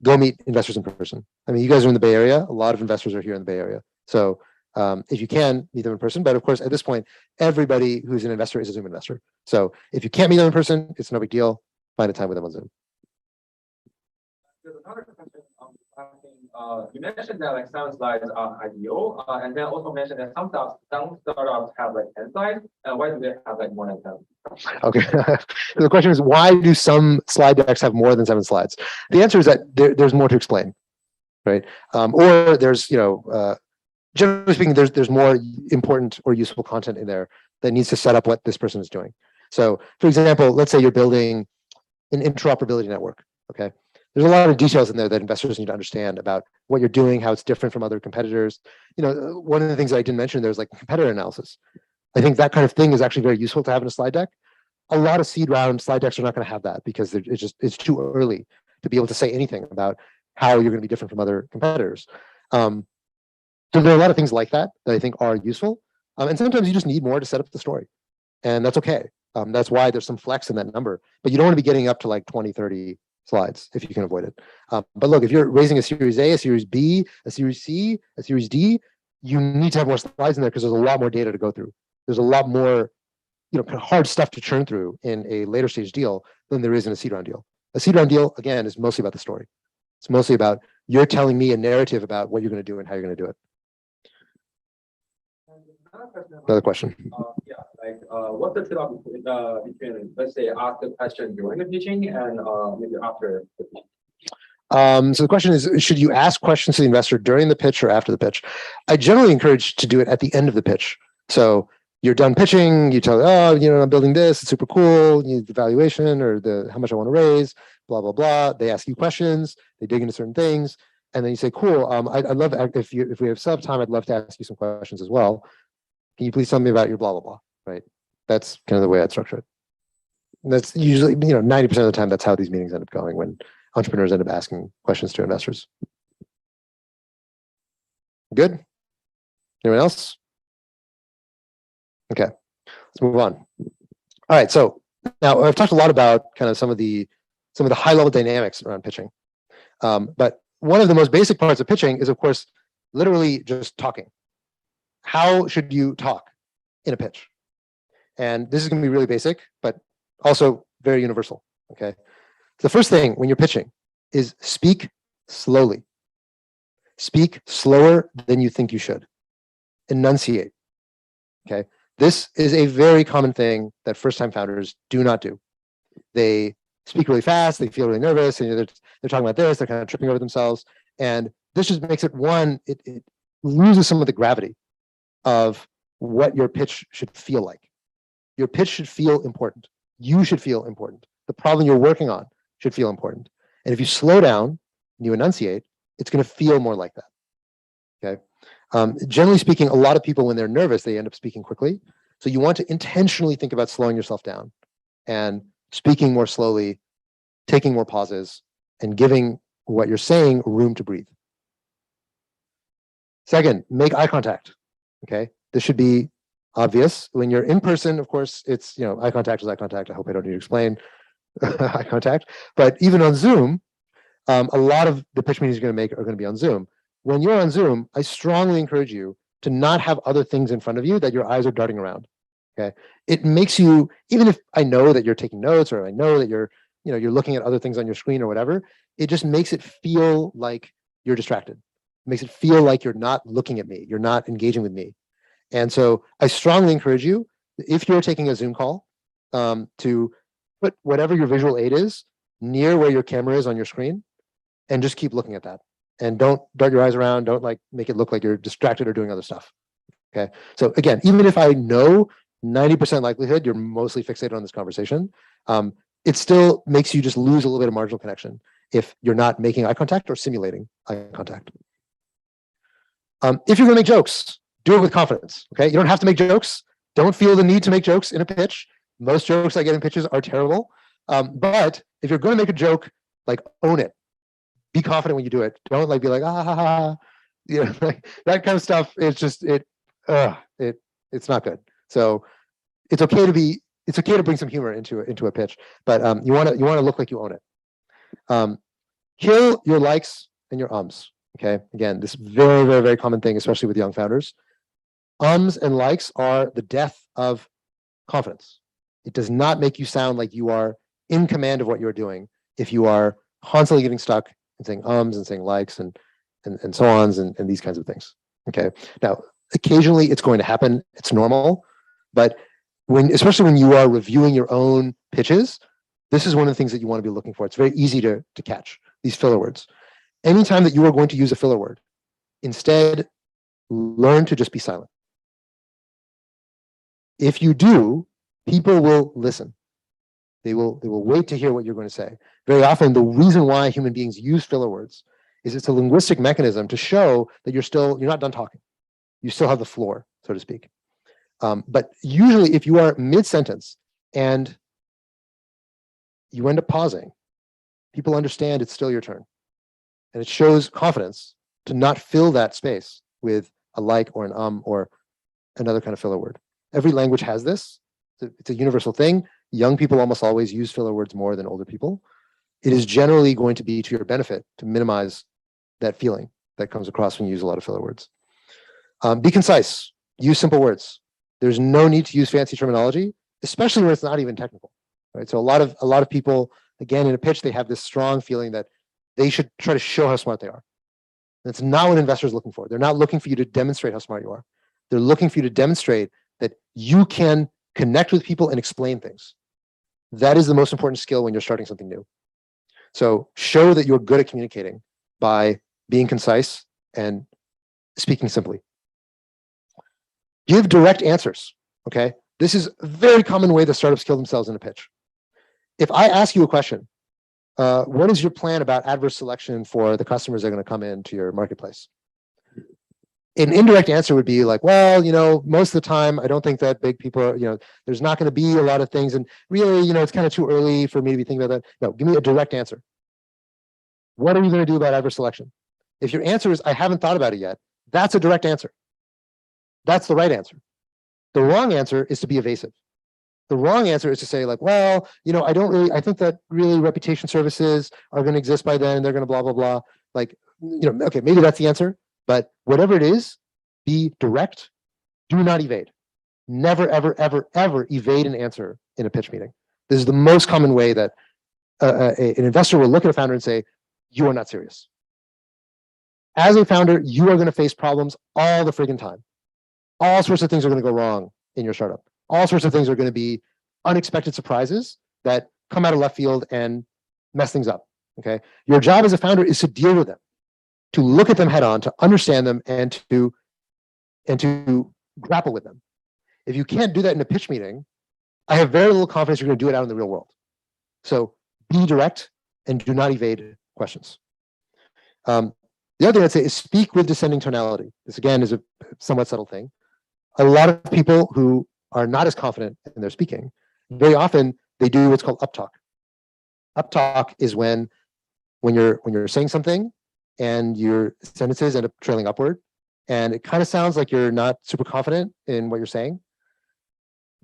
go meet investors in person. I mean, you guys are in the Bay Area. A lot of investors are here in the Bay Area. So if you can, meet them in person. But of course, at this point, everybody who's an investor is a Zoom investor. So if you can't meet them in person, it's no big deal. Find a time with them on Zoom. There's another question you mentioned that like 7 slides are ideal, and then also mentioned that some startups have like 10 slides. Why do they have like more than 10? Okay. The question is, why do some slide decks have more than 7 slides? The answer is that there's more to explain, right? Or there's, generally speaking, there's more important or useful content in there that needs to set up what this person is doing. So, for example, let's say you're building an interoperability network. Okay, there's a lot of details in there that investors need to understand about what you're doing, how it's different from other competitors. One of the things that I didn't mention there is like competitor analysis. I think that kind of thing is actually very useful to have in a slide deck. A lot of seed round slide decks are not going to have that because it's too early to be able to say anything about how you're going to be different from other competitors. So there are a lot of things like that I think are useful. And sometimes you just need more to set up the story. And that's okay. That's why there's some flex in that number. But you don't want to be getting up to like 20, 30 slides if you can avoid it. But look, if you're raising a Series A, a Series B, a Series C, a Series D, you need to have more slides in there because there's a lot more data to go through. There's a lot more kind of hard stuff to churn through in a later stage deal than there is in a seed round deal. A seed round deal, again, is mostly about the story. It's mostly about you're telling me a narrative about what you're going to do and how you're going to do it. Another question. Yeah, like what's the trade-off between, let's say, ask the question during the pitching and maybe after the pitch? So the question is, should you ask questions to the investor during the pitch or after the pitch? I generally encourage to do it at the end of the pitch. So you're done pitching, you tell, I'm building this, it's super cool, the valuation or how much I want to raise, blah, blah, blah. They ask you questions, they dig into certain things, and then you say, cool, I'd love, if we have some time, I'd love to ask you some questions as well. Can you please tell me about your blah, blah, blah, right? That's kind of the way I'd structure it. And that's usually, 90% of the time, that's how these meetings end up going when entrepreneurs end up asking questions to investors. Good? Anyone else? Okay, let's move on. All right, so now I've talked a lot about kind of some of the high level dynamics around pitching. But one of the most basic parts of pitching is, of course, literally just talking. How should you talk in a pitch? And this is going to be really basic, but also very universal. Okay. The first thing when you're pitching is speak slowly. Speak slower than you think you should. Enunciate. Okay. This is a very common thing that first-time founders do not do. They speak really fast, they feel really nervous, and they're talking about this, they're kind of tripping over themselves. And this just makes it it loses some of the gravity of what your pitch should feel like. Your pitch should feel important. You should feel important. The problem you're working on should feel important. And if you slow down and you enunciate, it's going to feel more like that. Okay. Generally speaking, a lot of people, when they're nervous, they end up speaking quickly. So you want to intentionally think about slowing yourself down and speaking more slowly, taking more pauses, and giving what you're saying room to breathe. Second, make eye contact. Okay. This should be obvious. When you're in person, of course, it's, eye contact is eye contact. I hope I don't need to explain eye contact. But even on Zoom, a lot of the pitch meetings you're going to make are going to be on Zoom. When you're on Zoom, I strongly encourage you to not have other things in front of you that your eyes are darting around. Okay. It makes you, even if I know that you're taking notes, or I know that you're looking at other things on your screen or whatever, it just makes it feel like you're distracted. It makes it feel like you're not looking at me. You're not engaging with me. And so I strongly encourage you, if you're taking a Zoom call, to put whatever your visual aid is near where your camera is on your screen, and just keep looking at that. And don't dart your eyes around. Don't make it look like you're distracted or doing other stuff. Okay. So again, even if I know 90% likelihood you're mostly fixated on this conversation, it still makes you just lose a little bit of marginal connection if you're not making eye contact or simulating eye contact. If you're going to make jokes, do it with confidence. Okay. You don't have to make jokes. Don't feel the need to make jokes in a pitch. Most jokes I get in pitches are terrible. But if you're going to make a joke, own it. Be confident when you do it. Don't be like, ah, ha, ha. That kind of stuff. It's just, it's not good. So it's okay to bring some humor into a pitch, but you want to look like you own it. Kill your likes and your ums. Okay. Again, this very, very, very common thing, especially with young founders. Ums and likes are the death of confidence. It does not make you sound like you are in command of what you're doing if you are constantly getting stuck and saying ums and saying likes and so ons and these kinds of things. Okay. Now, occasionally it's going to happen. It's normal. But especially when you are reviewing your own pitches, this is one of the things that you want to be looking for. It's very easy to catch these filler words. Anytime that you are going to use a filler word, instead, learn to just be silent. If you do, people will listen. They will wait to hear what you're going to say. Very often, the reason why human beings use filler words is it's a linguistic mechanism to show that you're not done talking. You still have the floor, so to speak. But usually, if you are mid-sentence and you end up pausing, people understand it's still your turn. And it shows confidence to not fill that space with a like or an or another kind of filler word. Every language has this. It's a universal thing. Young people almost always use filler words more than older people. It is generally going to be to your benefit to minimize that feeling that comes across when you use a lot of filler words. Be concise. Use simple words. There's no need to use fancy terminology, especially when it's not even technical. Right? So a lot of people, again, in a pitch, they have this strong feeling that they should try to show how smart they are. That's not what investors are looking for. They're not looking for you to demonstrate how smart you are. They're looking for you to demonstrate that you can connect with people and explain things. That is the most important skill when you're starting something new. So show that you're good at communicating by being concise and speaking simply. Give direct answers, okay? This is a very common way that startups kill themselves in a pitch. If I ask you a question, what is your plan about adverse selection for the customers that are going to come into your marketplace? An indirect answer would be like, well, most of the time, I don't think that big people are, there's not going to be a lot of things. And really, it's kind of too early for me to be thinking about that. No, give me a direct answer. What are you going to do about adverse selection? If your answer is, I haven't thought about it yet, that's a direct answer. That's the right answer. The wrong answer is to be evasive. The wrong answer is to say like, well, I think that really reputation services are going to exist by then. They're going to blah, blah, blah. Like, okay, maybe that's the answer. But whatever it is, be direct. Do not evade. Never, ever, ever, ever evade an answer in a pitch meeting. This is the most common way that an investor will look at a founder and say, you are not serious. As a founder, you are going to face problems all the friggin' time. All sorts of things are going to go wrong in your startup. All sorts of things are going to be unexpected surprises that come out of left field and mess things up. Okay. Your job as a founder is to deal with them, to look at them head on, to understand them, and to grapple with them. If you can't do that in a pitch meeting, I have very little confidence you're going to do it out in the real world. So be direct and do not evade questions. The other thing I'd say is speak with descending tonality. This again is a somewhat subtle thing. A lot of people who are not as confident in their speaking, very often they do what's called uptalk. Uptalk is when you're saying something and your sentences end up trailing upward, and it kind of sounds like you're not super confident in what you're saying.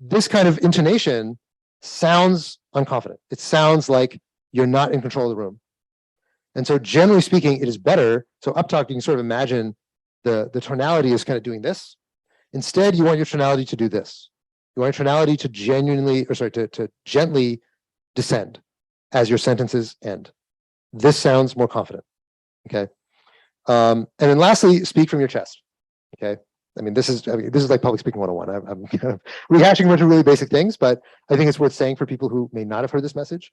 This kind of intonation sounds unconfident. It sounds like you're not in control of the room. And so generally speaking, it is better. So uptalk, you can sort of imagine the tonality is kind of doing this. Instead, you want your tonality to do this. You want your tonality to to gently descend as your sentences end. This sounds more confident. Okay. And then lastly, speak from your chest. Okay. I mean, this is like public speaking 101. I'm kind of rehashing a bunch of really basic things, but I think it's worth saying for people who may not have heard this message.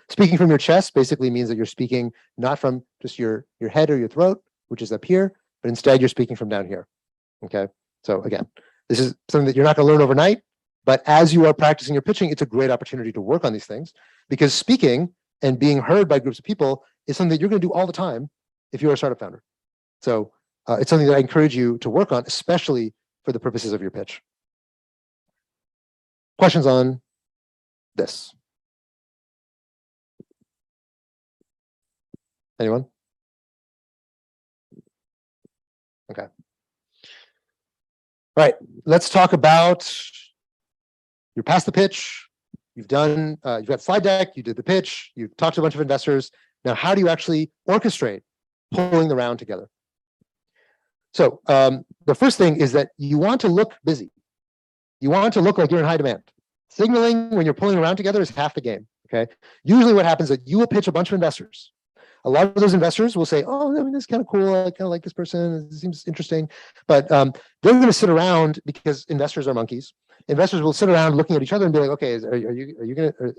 Speaking from your chest basically means that you're speaking not from just your head or your throat, which is up here, but instead you're speaking from down here. Okay. So again, this is something that you're not going to learn overnight, but as you are practicing your pitching, it's a great opportunity to work on these things, because speaking and being heard by groups of people is something that you're going to do all the time if you're a startup founder. So it's something that I encourage you to work on, especially for the purposes of your pitch. Questions on this? Anyone? Okay. All right, let's talk about, you're past the pitch, you've got slide deck, you did the pitch, you've talked to a bunch of investors. Now, how do you actually orchestrate pulling the round together? So the first thing is that you want to look busy. You want to look like you're in high demand. Signaling when you're pulling around together is half the game, okay? Usually what happens is that you will pitch a bunch of investors. A lot of those investors will say, oh, I mean, this is kind of cool. I kind of like this person. It seems interesting. But they're going to sit around, because investors are monkeys. Investors will sit around looking at each other and be like, okay, are you going to,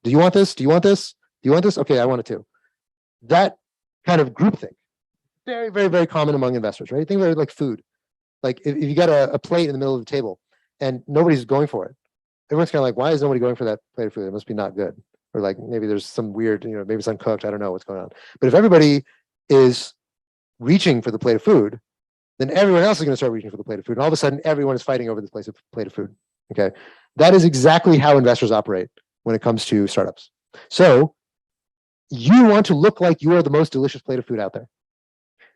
do you want this? Do you want this? Do you want this? Okay, I want it too. That kind of groupthink, very, very, very common among investors, right? Think about it like food. Like if you got a plate in the middle of the table and nobody's going for it, everyone's kind of like, why is nobody going for that plate of food? It must be not good. Or like maybe there's some weird, maybe it's uncooked. I don't know what's going on. But if everybody is reaching for the plate of food, then everyone else is going to start reaching for the plate of food. And all of a sudden, everyone is fighting over this plate of food. Okay. That is exactly how investors operate when it comes to startups. So you want to look like you are the most delicious plate of food out there.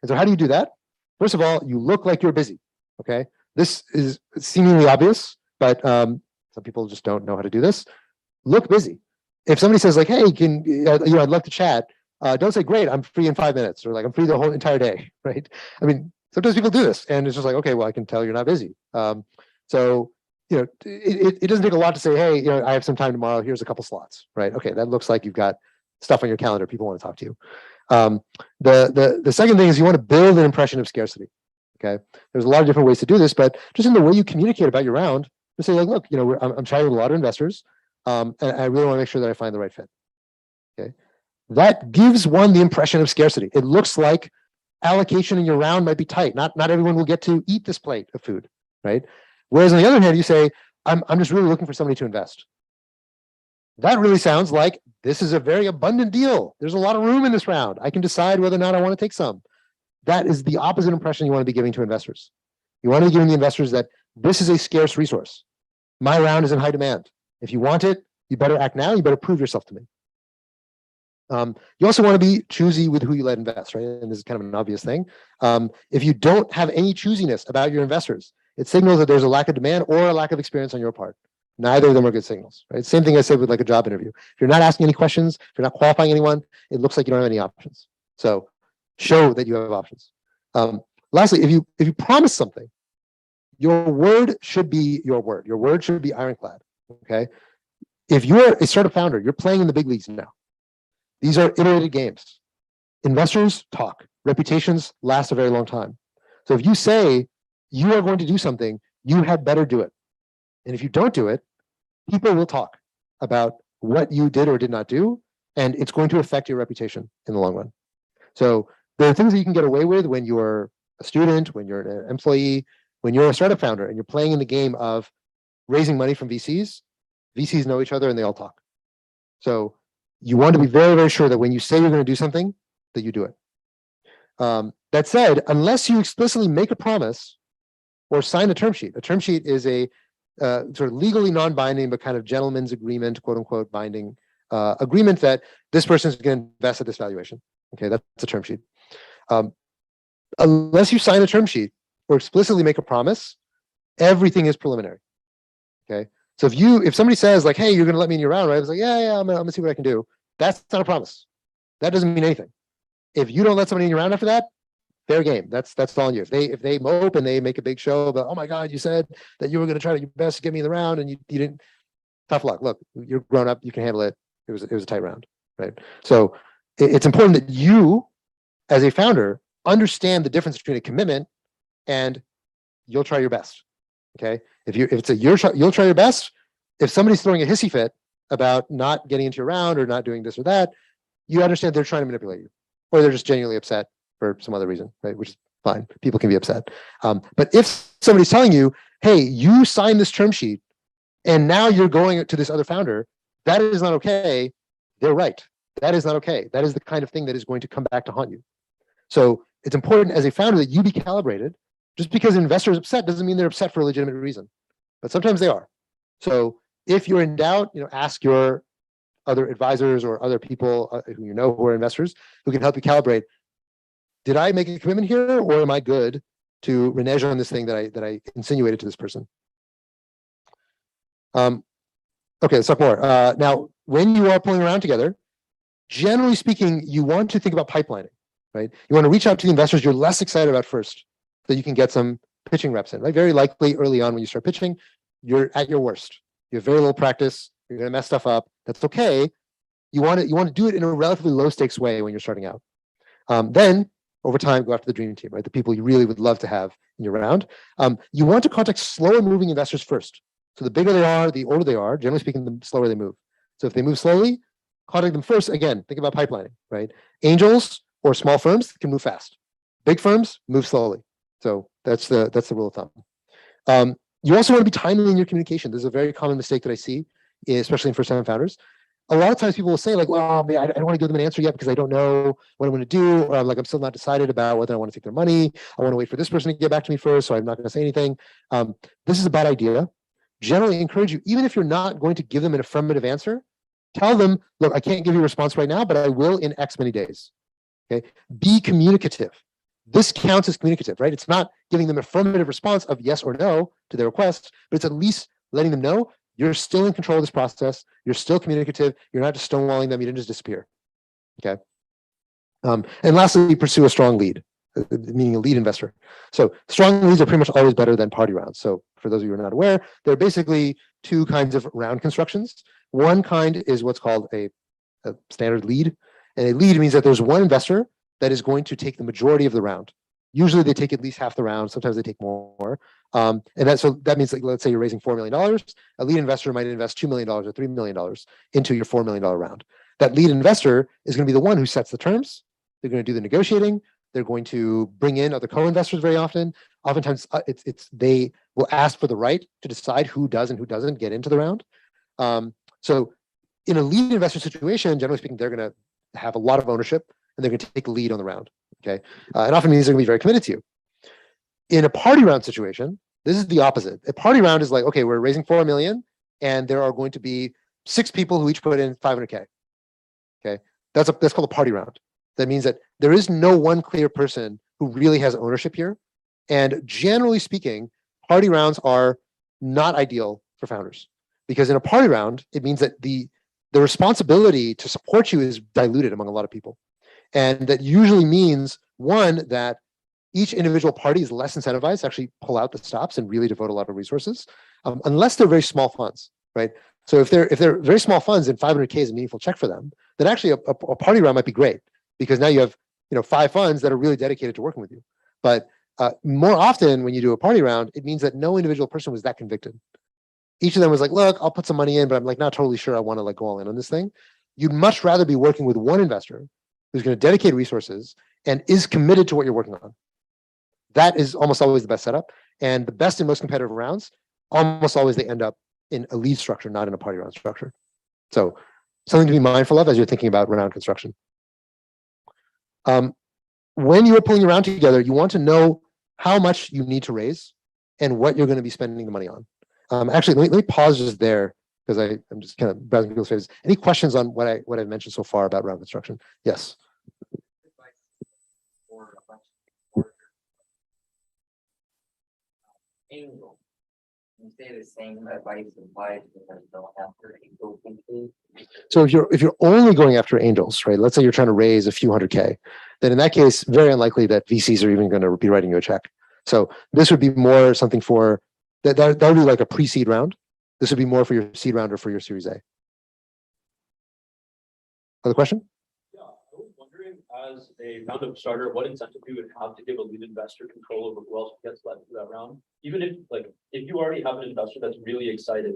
And so how do you do that? First of all, you look like you're busy. Okay. This is seemingly obvious, but some people just don't know how to do this. Look busy. If somebody says like, hey, I'd love to chat, don't say, great, I'm free in 5 minutes, or like, I'm free the whole entire day, right? I mean, sometimes people do this and it's just like, okay, well, I can tell you're not busy. So, it doesn't take a lot to say, hey, I have some time tomorrow, here's a couple slots, right? Okay, that looks like you've got stuff on your calendar, people want to talk to you. The second thing is you want to build an impression of scarcity, okay? There's a lot of different ways to do this, but just in the way you communicate about your round, just say like, look, I'm chatting with a lot of investors, and I really want to make sure that I find the right fit. Okay, that gives one the impression of scarcity. It looks like allocation in your round might be tight. Not everyone will get to eat this plate of food, right? Whereas on the other hand, you say, I'm just really looking for somebody to invest. That really sounds like this is a very abundant deal. There's a lot of room in this round. I can decide whether or not I want to take some. That is the opposite impression you want to be giving to investors. You want to be giving the investors that this is a scarce resource. My round is in high demand. If you want it, you better act now. You better prove yourself to me. You also want to be choosy with who you let invest, right? And this is kind of an obvious thing. If you don't have any choosiness about your investors, it signals that there's a lack of demand or a lack of experience on your part. Neither of them are good signals, right? Same thing I said with like a job interview. If you're not asking any questions, if you're not qualifying anyone, it looks like you don't have any options. So show that you have options. Lastly, if you promise something, your word should be your word. Your word should be ironclad. Okay. if you're a startup founder, you're playing in the big leagues now. These are iterated games. Investors talk. Reputations last a very long time. So if you say you are going to do something, you had better do it. And if you don't do it, people will talk about what you did or did not do, and it's going to affect your reputation in the long run. So there are things that you can get away with when you're a student, when you're an employee, when you're a startup founder, and you're playing in the game of raising money from VCs. VCs know each other and they all talk. So you want to be very, very sure that when you say you're going to do something, that you do it. That said, unless you explicitly make a promise or sign a term sheet is a sort of legally non-binding, but kind of gentleman's agreement, quote unquote, binding agreement that this person is going to invest at this valuation. Okay, that's a term sheet. Unless you sign a term sheet or explicitly make a promise, everything is preliminary. Okay, so if somebody says like, "Hey, you're going to let me in your round," right? I was like, "Yeah, I'm gonna see what I can do." That's not a promise. That doesn't mean anything. If you don't let somebody in your round after that, fair game. That's all on you. If they mope and they make a big show about, "Oh my God, you said that you were going to try your best to get me in the round and you didn't." Tough luck. Look, you're grown up. You can handle it. It was a tight round, right? So it's important that you, as a founder, understand the difference between a commitment and you'll try your best. Okay, if it's a you'll try your best. If somebody's throwing a hissy fit about not getting into your round or not doing this or that, you understand they're trying to manipulate you, or they're just genuinely upset for some other reason, right? Which is fine. People can be upset. But if somebody's telling you, "Hey, you signed this term sheet and now you're going to this other founder," that is not okay. They're right. That is not okay. That is the kind of thing that is going to come back to haunt you. So it's important as a founder that you be calibrated. Just because an investor is upset doesn't mean they're upset for a legitimate reason, but sometimes they are. So if you're in doubt, ask your other advisors or other people who who are investors who can help you calibrate. Did I make a commitment here, or am I good to renege on this thing that I insinuated to this person? Okay, let's talk more. Now, when you are pulling around together, generally speaking, you want to think about pipelining, right? You want to reach out to the investors you're less excited about first, so you can get some pitching reps in, right? Very likely early on when you start pitching, you're at your worst. You have very little practice. You're going to mess stuff up. That's okay. You want to do it in a relatively low stakes way when you're starting out. Then over time, go after the dream team, right? The people you really would love to have in your round. You want to contact slower moving investors first. So the bigger they are, the older they are, generally speaking, the slower they move. So if they move slowly, contact them first. Again, think about pipelining, right? Angels or small firms can move fast. Big firms move slowly. So that's the rule of thumb. You also want to be timely in your communication. This is a very common mistake that I see, especially in first-time founders. A lot of times people will say like, "Well, I don't want to give them an answer yet because I don't know what I'm going to do," or I'm still not decided about whether I want to take their money. I want to wait for this person to get back to me first, so I'm not going to say anything. This is a bad idea. Generally encourage you, even if you're not going to give them an affirmative answer, tell them, "Look, I can't give you a response right now, but I will in X many days." Okay, be communicative. This counts as communicative, right? It's not giving them an affirmative response of yes or no to their request, but it's at least letting them know you're still in control of this process. You're still communicative. You're not just stonewalling them. You didn't just disappear. Okay. And lastly, pursue a strong lead, meaning a lead investor. So strong leads are pretty much always better than party rounds. So for those of you who are not aware, there are basically two kinds of round constructions. One kind is what's called a standard lead. And a lead means that there's one investor that is going to take the majority of the round. Usually they take at least half the round. Sometimes they take more. And that means, like, let's say you're raising $4 million. A lead investor might invest $2 million or $3 million into your $4 million round. That lead investor is going to be the one who sets the terms. They're going to do the negotiating. They're going to bring in other co-investors very often. Oftentimes they will ask for the right to decide who does and who doesn't get into the round. So in a lead investor situation, generally speaking, they're going to have a lot of ownership and they're going to take the lead on the round. Okay, and often means they're going to be very committed to you. In a party round situation, this is the opposite. A party round is like, okay, we're raising 4 million, and there are going to be 6 people who each put in 500K. Okay, that's called a party round. That means that there is no one clear person who really has ownership here. And generally speaking, party rounds are not ideal for founders, because in a party round, it means that the responsibility to support you is diluted among a lot of people. And that usually means, one, that each individual party is less incentivized to actually pull out the stops and really devote a lot of resources, unless they're very small funds, right? So if they're very small funds and 500K is a meaningful check for them, then actually a party round might be great, because now you have 5 funds that are really dedicated to working with you. But more often when you do a party round, it means that no individual person was that convicted. Each of them was like, look, I'll put some money in, but I'm like not totally sure I want to like go all in on this thing. You'd much rather be working with one investor who's going to dedicate resources and is committed to what you're working on. That is almost always the best setup. And the best and most competitive rounds, almost always they end up in a lead structure, not in a party round structure. So something to be mindful of as you're thinking about round construction. When you are pulling your round together, you want to know how much you need to raise and what you're going to be spending the money on. Actually, let me pause just there, because I'm just kind of browsing people's faces. Any questions on what I've mentioned so far about round construction? Yes. Angel. You say the same advice applies because don't after angel thinking. So if you're only going after angels, right? Let's say you're trying to raise a few $100K, then in that case, very unlikely that VCs are even going to be writing you a check. So this would be more something for that would be like a pre-seed round. This would be more for your seed round or for your Series A. Other question? Yeah, I was wondering, as a round-up starter, what incentive you would have to give a lead investor control over who else gets led to that round? Even if you already have an investor that's really excited,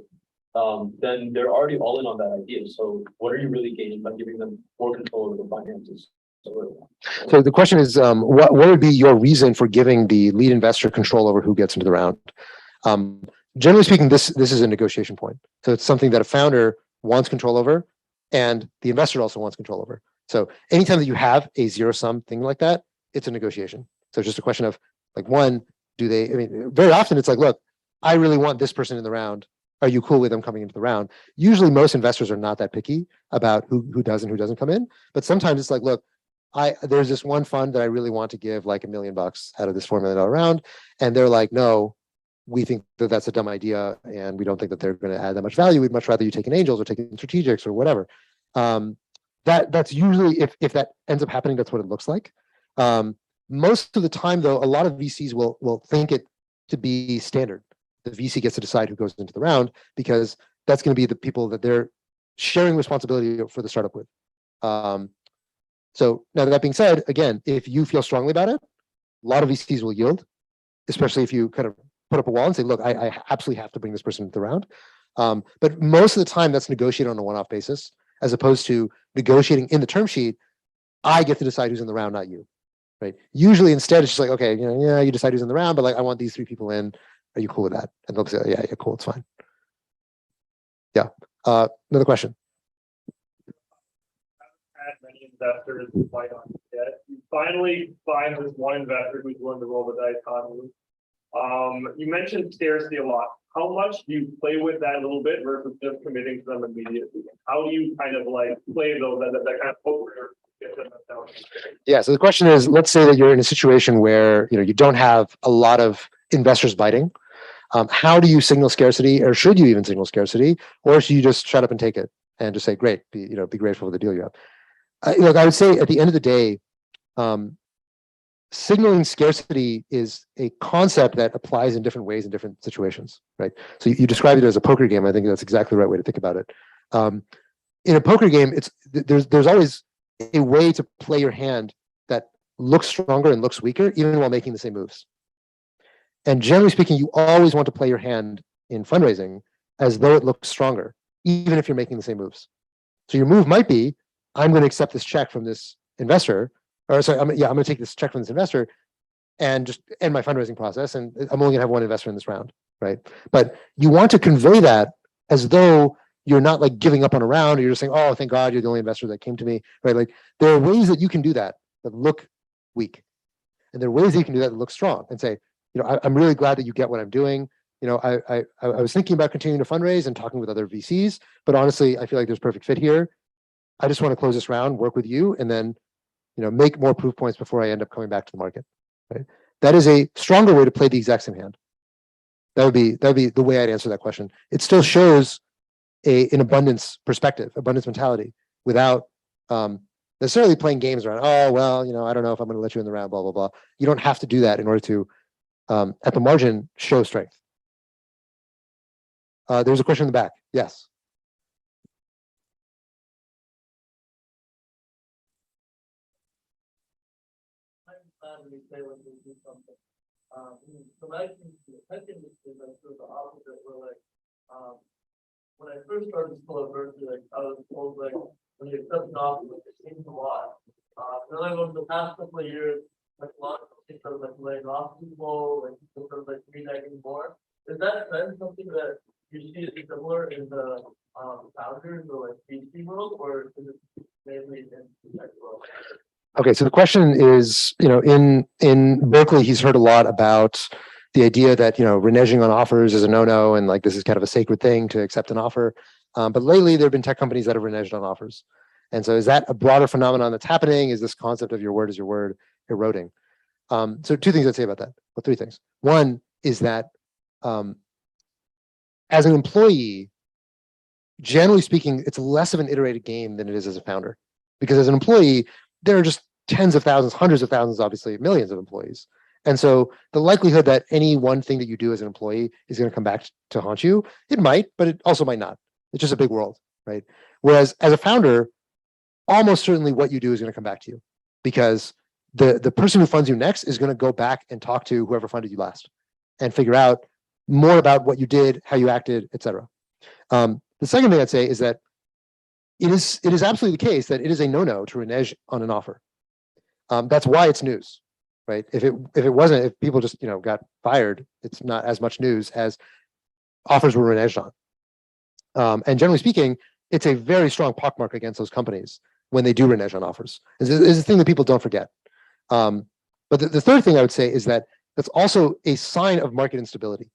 then they're already all in on that idea. So what are you really gaining by giving them more control over the finances? So the question is, what would be your reason for giving the lead investor control over who gets into the round? Generally speaking, this is a negotiation point. So it's something that a founder wants control over, and the investor also wants control over. So anytime that you have a zero-sum thing like that, it's a negotiation. So it's just a question of like, one, very often it's like, look, I really want this person in the round. Are you cool with them coming into the round? Usually most investors are not that picky about who does and who doesn't come in. But sometimes it's like, look, there's this one fund that I really want to give like $1 million out of this $4 million round. And they're like, no, we think that that's a dumb idea. And we don't think that they're going to add that much value. We'd much rather you take in angels or take in strategics or whatever. That's usually, if that ends up happening, that's what it looks like. Most of the time though, a lot of VCs will think it to be standard. The VC gets to decide who goes into the round, because that's going to be the people that they're sharing responsibility for the startup with. So now that being said, again, if you feel strongly about it, a lot of VCs will yield, especially if you kind of put up a wall and say, look, I absolutely have to bring this person into the round. But most of the time that's negotiated on a one-off basis, as opposed to negotiating in the term sheet. I get to decide who's in the round, not you, right? Usually instead it's just like, okay, yeah, you decide who's in the round, but like, I want these 3 people in. Are you cool with that? And they'll say, yeah, cool, it's fine. Yeah, another question. Had many investors fight on debt. You finally find this one investor who's willing to roll the dice on you. You mentioned scarcity a lot. How much do you play with that a little bit versus just committing to them immediately? How do you kind of like play those that kind of poker? Yeah, so the question is, let's say that you're in a situation where you don't have a lot of investors biting. How do you signal scarcity, or should you even signal scarcity, or should you just shut up and take it and just say, great, be grateful for the deal you have? Look, I would say at the end of the day, signaling scarcity is a concept that applies in different ways in different situations, right? So you described it as a poker game. I think that's exactly the right way to think about it. In a poker game, there's always a way to play your hand that looks stronger and looks weaker, even while making the same moves. And generally speaking, you always want to play your hand in fundraising as though it looks stronger, even if you're making the same moves. So your move might be, I'm going to accept this check from this investor, or sorry, I'm going to take this check from this investor and just end my fundraising process. And I'm only going to have one investor in this round, right? But you want to convey that as though you're not like giving up on a round, or you're just saying, oh, thank God you're the only investor that came to me, right? Like there are ways that you can do that look weak. And there are ways that you can do that look strong and say, I'm really glad that you get what I'm doing. I was thinking about continuing to fundraise and talking with other VCs, but honestly, I feel like there's perfect fit here. I just want to close this round, work with you, and then, make more proof points before I end up coming back to the market, right? That is a stronger way to play the exact same hand. That would be the way I'd answer that question. It still shows an abundance perspective, abundance mentality, without necessarily playing games around, oh, well, I don't know if I'm going to let you in the round, blah, blah, blah. You don't have to do that in order to, at the margin, show strength. There's a question in the back. Yes. say when we do something. So I think the tech industry is like sort of the opposite, where like, when I first started school at Berkeley, like I was told like, when you accept an offer, like it seems a lot. Then I over the past couple of years, like a lot of things sort of like laying off people, like people sort of like reneging more. Is that trend something that you see as similar in the founders or like VC world, or is it mainly in the tech world? Okay, so the question is, in Berkeley, he's heard a lot about the idea that, reneging on offers is a no-no, and like this is kind of a sacred thing to accept an offer. But lately, there have been tech companies that have reneged on offers. And so is that a broader phenomenon that's happening? Is this concept of your word is your word eroding? So two things I'd say about that, well, three things. One is that as an employee, generally speaking, it's less of an iterated game than it is as a founder. Because as an employee, there are just tens of thousands, hundreds of thousands, obviously millions of employees. And so the likelihood that any one thing that you do as an employee is going to come back to haunt you, it might, but it also might not. It's just a big world, right? Whereas as a founder, almost certainly what you do is going to come back to you, because the person who funds you next is going to go back and talk to whoever funded you last and figure out more about what you did, how you acted, etc. The second thing I'd say is that it is absolutely the case that it is a no-no to renege on an offer. That's why it's news, right? If it wasn't, if people just got fired, it's not as much news as offers were reneged on. And generally speaking, it's a very strong pockmark against those companies when they do renege on offers. It's a thing that people don't forget. But the third thing I would say is that that's also a sign of market instability.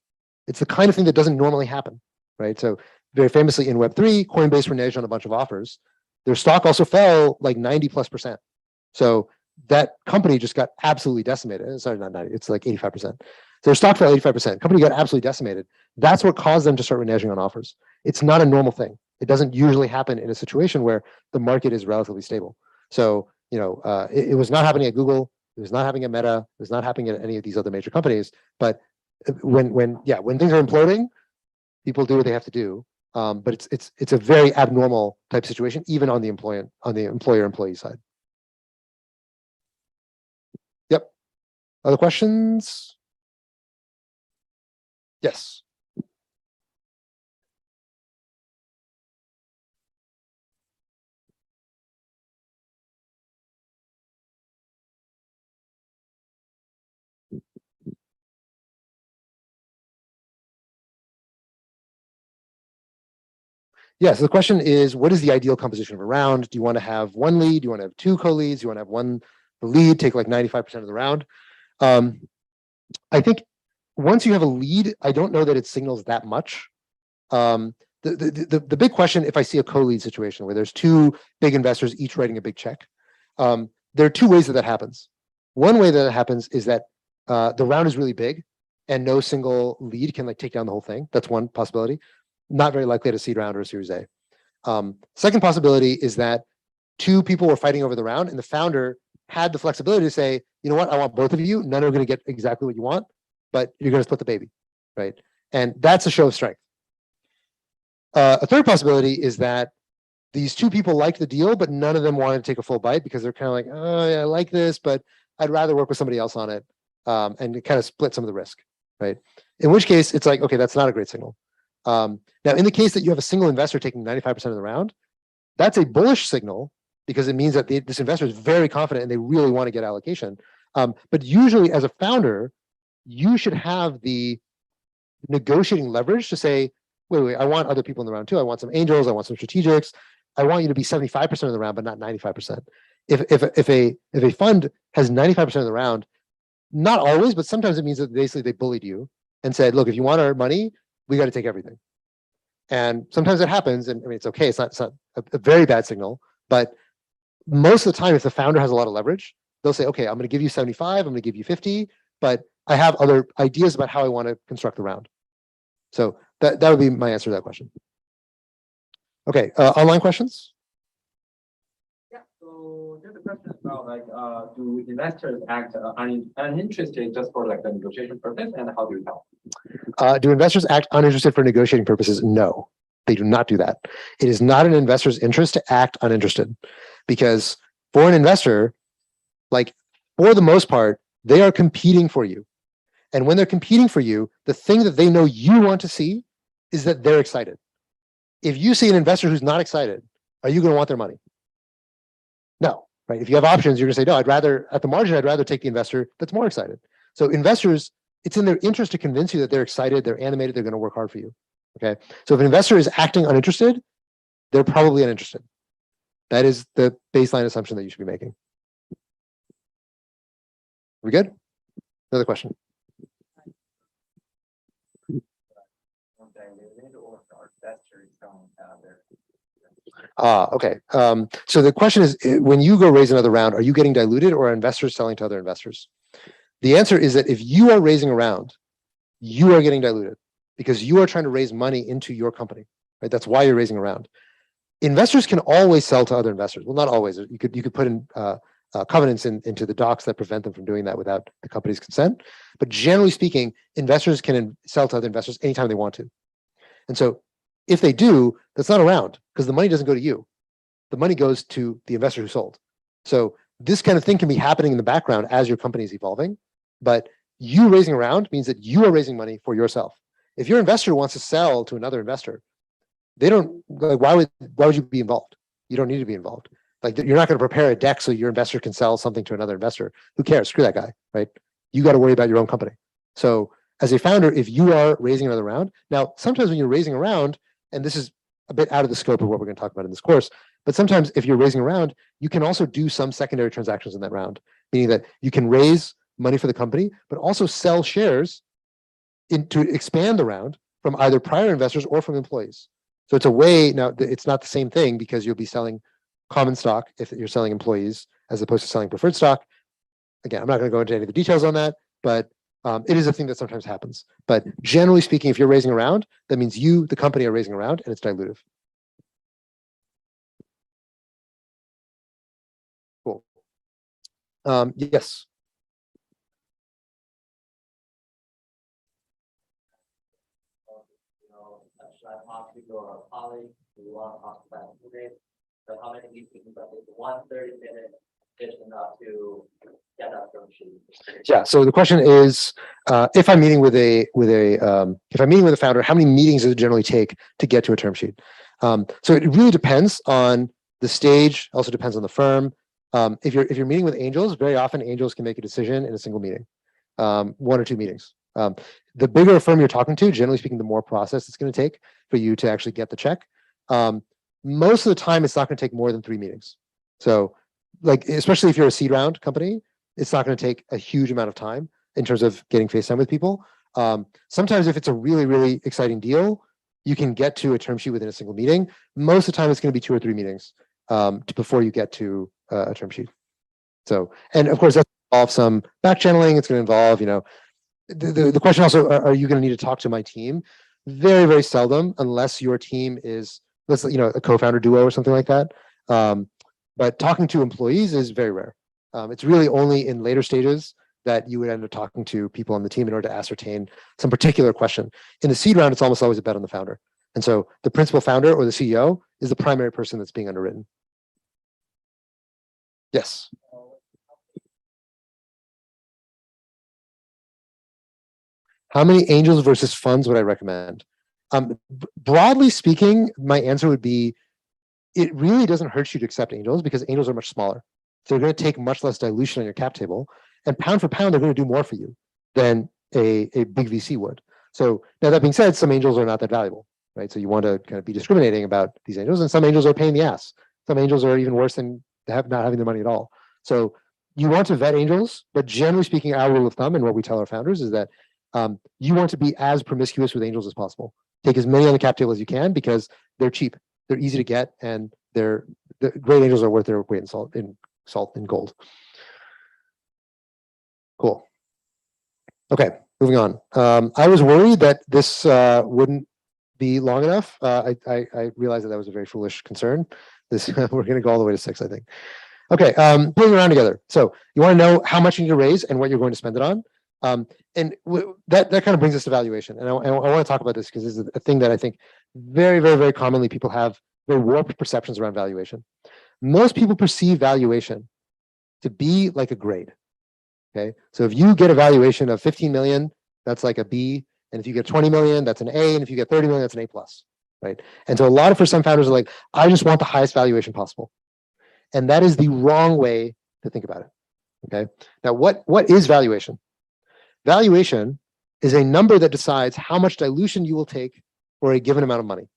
It's the kind of thing that doesn't normally happen, right? So very famously in Web3, Coinbase reneged on a bunch of offers. Their stock also fell like 90+%. So that company just got absolutely decimated. Sorry, not 90, it's like 85%. So their stock fell 85%. Company got absolutely decimated. That's what caused them to start reneging on offers. It's not a normal thing. It doesn't usually happen in a situation where the market is relatively stable. So, it was not happening at Google. It was not happening at Meta. It was not happening at any of these other major companies. But when things are imploding, people do what they have to do. But it's a very abnormal type situation, even on the employer-employee side. Yep. Other questions? Yes. Yeah, so the question is, what is the ideal composition of a round? Do you want to have one lead? Do you want to have two co-leads? Do you want to have one the lead, take like 95% of the round? I think once you have a lead, I don't know that it signals that much. The big question, if I see a co-lead situation where there's two big investors each writing a big check, there are two ways that happens. One way that it happens is that the round is really big and no single lead can like take down the whole thing. That's one possibility. Not very likely at a seed round or a Series A. Second possibility is that two people were fighting over the round and the founder had the flexibility to say, you know what, I want both of you. None are going to get exactly what you want, but you're going to split the baby, right? And that's a show of strength. A third possibility is that these two people liked the deal, but none of them wanted to take a full bite because they're kind of like, oh, yeah, I like this, but I'd rather work with somebody else on it, and it kind of split some of the risk, right? In which case, it's like, okay, that's not a great signal. Now, in the case that you have a single investor taking 95% of the round, that's a bullish signal because it means that this investor is very confident and they really want to get allocation. But usually as a founder, you should have the negotiating leverage to say, wait, I want other people in the round too. I want some angels. I want some strategics. I want you to be 75% of the round, but not 95%. If a fund has 95% of the round, not always, but sometimes it means that basically they bullied you and said, look, if you want our money, we got to take everything. And sometimes it happens, and I mean, it's okay. It's not a very bad signal, but most of the time, if the founder has a lot of leverage, they'll say, okay, I'm going to give you 75, I'm going to give you 50, but I have other ideas about how I want to construct the round. So that would be my answer to that question. Okay, online questions? Yeah, so there's a question about like, do investors act uninterested just for like the negotiation purpose, and how do you help? Do investors act uninterested for negotiating purposes? No, they do not do that. It is not in an investor's interest to act uninterested, because for an investor, like for the most part, They are competing for you. And when they're competing for you, the thing that they know you want to see is that they're excited. If you see an investor who's not excited, are you going to want their money? No, right? If you have options, you're going to say, no, I'd rather, at the margin, I'd rather take the investor that's more excited. So investors, it's in their interest to convince you that they're excited, they're animated, they're going to work hard for you. Okay. So if an investor is acting uninterested, they're probably uninterested. That is the baseline assumption that you should be making. We good? Another question. Okay. So the question is, when you go raise another round, are you getting diluted or are investors selling to other investors? The answer is that if you are raising a round, you are getting diluted because you are trying to raise money into your company, right? That's why you're raising a round. Investors can always sell to other investors. Well, not always. You could put in covenants into the docs that prevent them from doing that without the company's consent. But generally speaking, investors can sell to other investors anytime they want to. And so if they do, that's not a round because the money doesn't go to you. The money goes to the investor who sold. So this kind of thing can be happening in the background as your company is evolving. But you raising a round means that you are raising money for yourself. If your investor wants to sell to another investor, they don't, like, why would you be involved? You don't need to be involved. Like, you're not going to prepare a deck so your investor can sell something to another investor. Who cares? Screw that guy, right? You got to worry about your own company. So as a founder, if you are raising another round, now sometimes when you're raising a round, and this is a bit out of the scope of what we're going to talk about in this course, but sometimes if you're raising a round, you can also do some secondary transactions in that round, meaning that you can raise money for the company, but also sell shares to expand the round from either prior investors or from employees. So it's a way, now it's not the same thing because you'll be selling common stock if you're selling employees as opposed to selling preferred stock. Again, I'm not going to go into any of the details on that, but it is a thing that sometimes happens. But generally speaking, if you're raising a round, that means you, the company, are raising a round and it's dilutive. Cool. Yes. Should I talk to your colleagues who want to talk about today? So how many meetings, but it's 1 30-minute just enough to get that from sheet. Yeah. So the question is, if I'm meeting with a founder, how many meetings does it generally take to get to a term sheet? So it really depends on the stage. Also depends on the firm. If you're meeting with angels, very often angels can make a decision in a single meeting, 1 or 2 meetings. The bigger a firm you're talking to, generally speaking, the more process it's going to take for you to actually get the check. Most of the time, it's not going to take more than 3 meetings. So, like, especially if you're a seed round company, it's not going to take a huge amount of time in terms of getting FaceTime with people. Sometimes if it's a really, really exciting deal, you can get to a term sheet within a single meeting. Most of the time, it's going to be 2 or 3 meetings before you get to a term sheet. So, and of course, that involves some back channeling. It's going to involve, the question also, are you going to need to talk to my team? Very, very seldom, unless your team is, a co-founder duo or something like that. But talking to employees is very rare. It's really only in later stages that you would end up talking to people on the team in order to ascertain some particular question. In the seed round, it's almost always a bet on the founder. And so the principal founder or the CEO is the primary person that's being underwritten. Yes. How many angels versus funds would I recommend? Broadly speaking, my answer would be, it really doesn't hurt you to accept angels because angels are much smaller. So they're going to take much less dilution on your cap table, and pound for pound, they're going to do more for you than a big VC would. So now that being said, some angels are not that valuable, right? So you want to kind of be discriminating about these angels, and some angels are a pain in the ass. Some angels are even worse than not having the money at all. So you want to vet angels, but generally speaking, our rule of thumb and what we tell our founders is that you want to be as promiscuous with angels as possible. Take as many on the cap table as you can because they're cheap, they're easy to get, and the great angels are worth their weight in salt and gold. Cool. Okay, moving on. I was worried that this wouldn't be long enough. I realized that was a very foolish concern. We're going to go all the way to 6, I think. Okay, putting around together. So you want to know how much you need to raise and what you're going to spend it on. And that kind of brings us to valuation. And I want to talk about this because this is a thing that I think very, very, very commonly people have very warped perceptions around valuation. Most people perceive valuation to be like a grade. Okay, so if you get a valuation of 15 million, that's like a B. And if you get 20 million, that's an A. And if you get 30 million, that's an A plus, right? And so a lot of first time founders are like, I just want the highest valuation possible. And that is the wrong way to think about it. Okay. Now, what is valuation? Valuation is a number that decides how much dilution you will take for a given amount of money.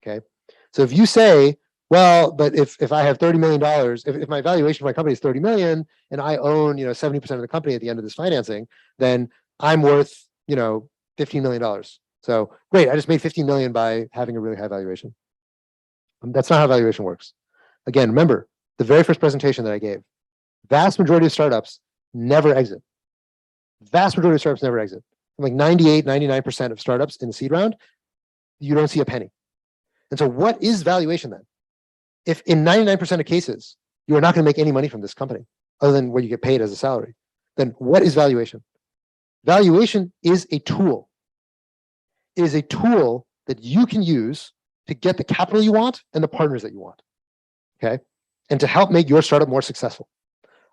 Okay. So if you say, well, but if I have $30 million, if my valuation for my company is 30 million and I own, 70% of the company at the end of this financing, then I'm worth, $15 million. So great, I just made 15 million by having a really high valuation. That's not how valuation works. Again, remember the very first presentation that I gave, vast majority of startups never exit. Vast majority of startups never exit. Like 98, 99% of startups in the seed round, you don't see a penny. And so what is valuation then? If in 99% of cases, you are not going to make any money from this company other than what you get paid as a salary, then what is valuation? Valuation is a tool. It is a tool that you can use to get the capital you want and the partners that you want. Okay. And to help make your startup more successful.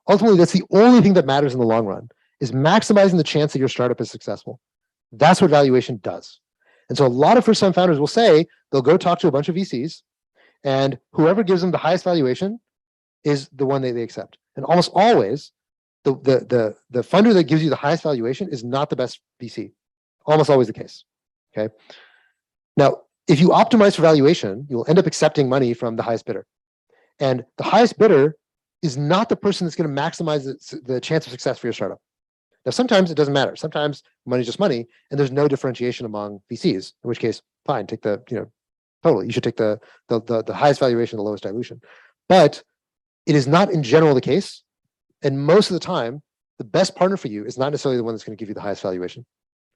Ultimately, that's the only thing that matters in the long run, is maximizing the chance that your startup is successful. That's what valuation does. And so a lot of first-time founders will say, they'll go talk to a bunch of VCs, and whoever gives them the highest valuation is the one that they accept. And almost always, the funder that gives you the highest valuation is not the best VC. Almost always the case. Okay. Now, if you optimize for valuation, you'll end up accepting money from the highest bidder. And the highest bidder is not the person that's going to maximize the chance of success for your startup. Now, sometimes it doesn't matter. Sometimes money is just money, and there's no differentiation among VCs. In which case, fine, take the totally. You should take the highest valuation, the lowest dilution. But it is not in general the case, and most of the time, the best partner for you is not necessarily the one that's going to give you the highest valuation.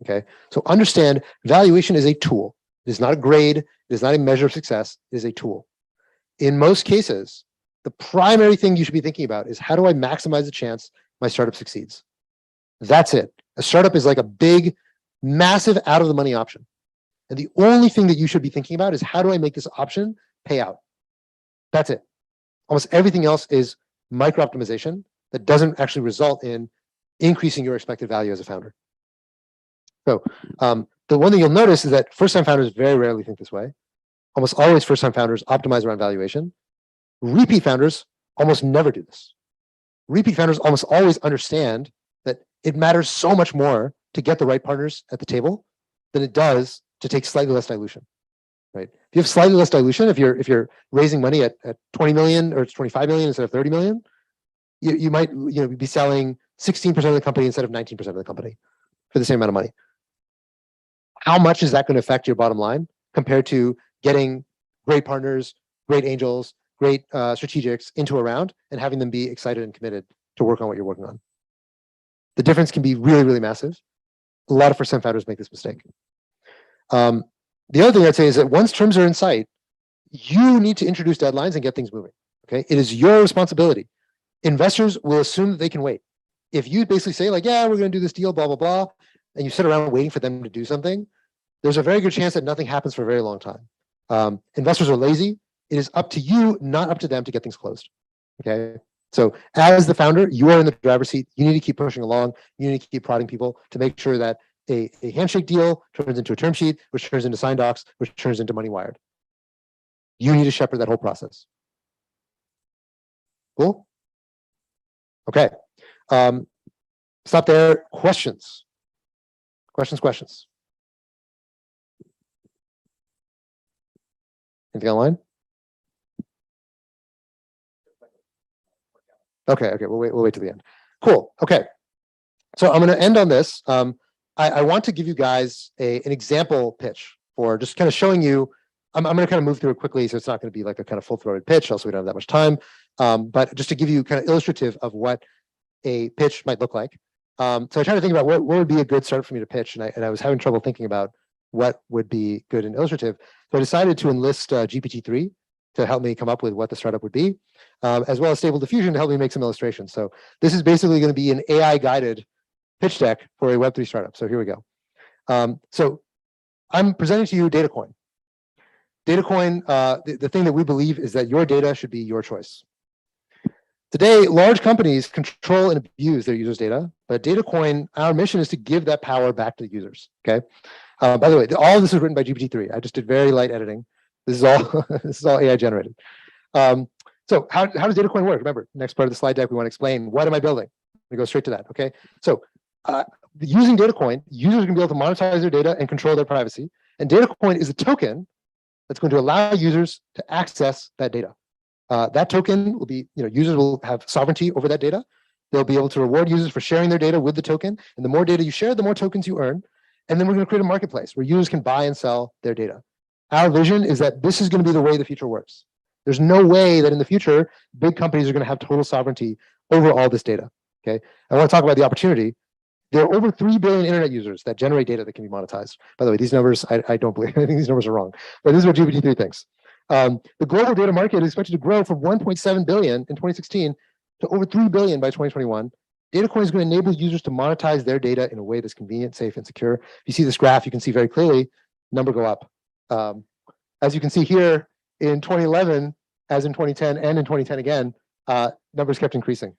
Okay, so understand valuation is a tool. It is not a grade. It is not a measure of success. It is a tool. In most cases, the primary thing you should be thinking about is how do I maximize the chance my startup succeeds? That's it. A startup is like a big, massive out of the money option. And the only thing that you should be thinking about is how do I make this option pay out? That's it. Almost everything else is micro optimization that doesn't actually result in increasing your expected value as a founder. So the one thing you'll notice is that first-time founders very rarely think this way. Almost always first-time founders optimize around valuation. Repeat founders almost never do this. Repeat founders almost always understand that it matters so much more to get the right partners at the table than it does to take slightly less dilution, right? If you have slightly less dilution, if you're raising money at 20 million or it's 25 million instead of 30 million, you might be selling 16% of the company instead of 19% of the company for the same amount of money. How much is that going to affect your bottom line compared to getting great partners, great angels, great strategics into a round and having them be excited and committed to work on what you're working on? The difference can be really, really massive. A lot of first-time founders make this mistake. The other thing I'd say is that once terms are in sight, you need to introduce deadlines and get things moving. Okay, it is your responsibility. Investors will assume that they can wait. If you basically say like, yeah, we're going to do this deal, blah, blah, blah, and you sit around waiting for them to do something, there's a very good chance that nothing happens for a very long time. Investors are lazy. It is up to you, not up to them, to get things closed. Okay. So as the founder, you are in the driver's seat. You need to keep pushing along. You need to keep prodding people to make sure that a handshake deal turns into a term sheet, which turns into signed docs, which turns into money wired. You need to shepherd that whole process. Cool? Okay. Stop there. Questions? Questions? Anything online? Okay, we'll wait till the end. Cool. Okay. So I'm going to end on this. I want to give you guys an example pitch for just kind of showing you. I'm going to kind of move through it quickly, so it's not going to be like a kind of full-throated pitch. Also, we don't have that much time. But just to give you kind of illustrative of what a pitch might look like. So I tried to think about what would be a good start for me to pitch, and I was having trouble thinking about what would be good and illustrative. So I decided to enlist GPT-3 to help me come up with what the startup would be, as well as Stable Diffusion to help me make some illustrations. So this is basically going to be an AI-guided pitch deck for a Web3 startup. So here we go. So I'm presenting to you Datacoin. Datacoin, the thing that we believe is that your data should be your choice. Today, large companies control and abuse their users' data, but Datacoin, our mission is to give that power back to the users. Okay. By the way, all of this is written by GPT-3. I just did very light editing. This is all this is all AI generated. So how does Datacoin work? Remember, next part of the slide deck, we want to explain what am I building. We go straight to that. Okay. So using Datacoin, users are going to be able to monetize their data and control their privacy. And Datacoin is a token that's going to allow users to access that data. That token will be, users will have sovereignty over that data. They'll be able to reward users for sharing their data with the token. And the more data you share, the more tokens you earn. And then we're going to create a marketplace where users can buy and sell their data. Our vision is that this is going to be the way the future works. There's no way that in the future, big companies are going to have total sovereignty over all this data. Okay. I want to talk about the opportunity. There are over 3 billion internet users that generate data that can be monetized. By the way, these numbers, I don't believe, I think these numbers are wrong, but this is what GPT-3 thinks. The global data market is expected to grow from 1.7 billion in 2016 to over 3 billion by 2021. Datacoin is going to enable users to monetize their data in a way that's convenient, safe, and secure. If you see this graph, you can see very clearly number go up. As you can see here in 2011, as in 2010, and in 2010 again, numbers kept increasing.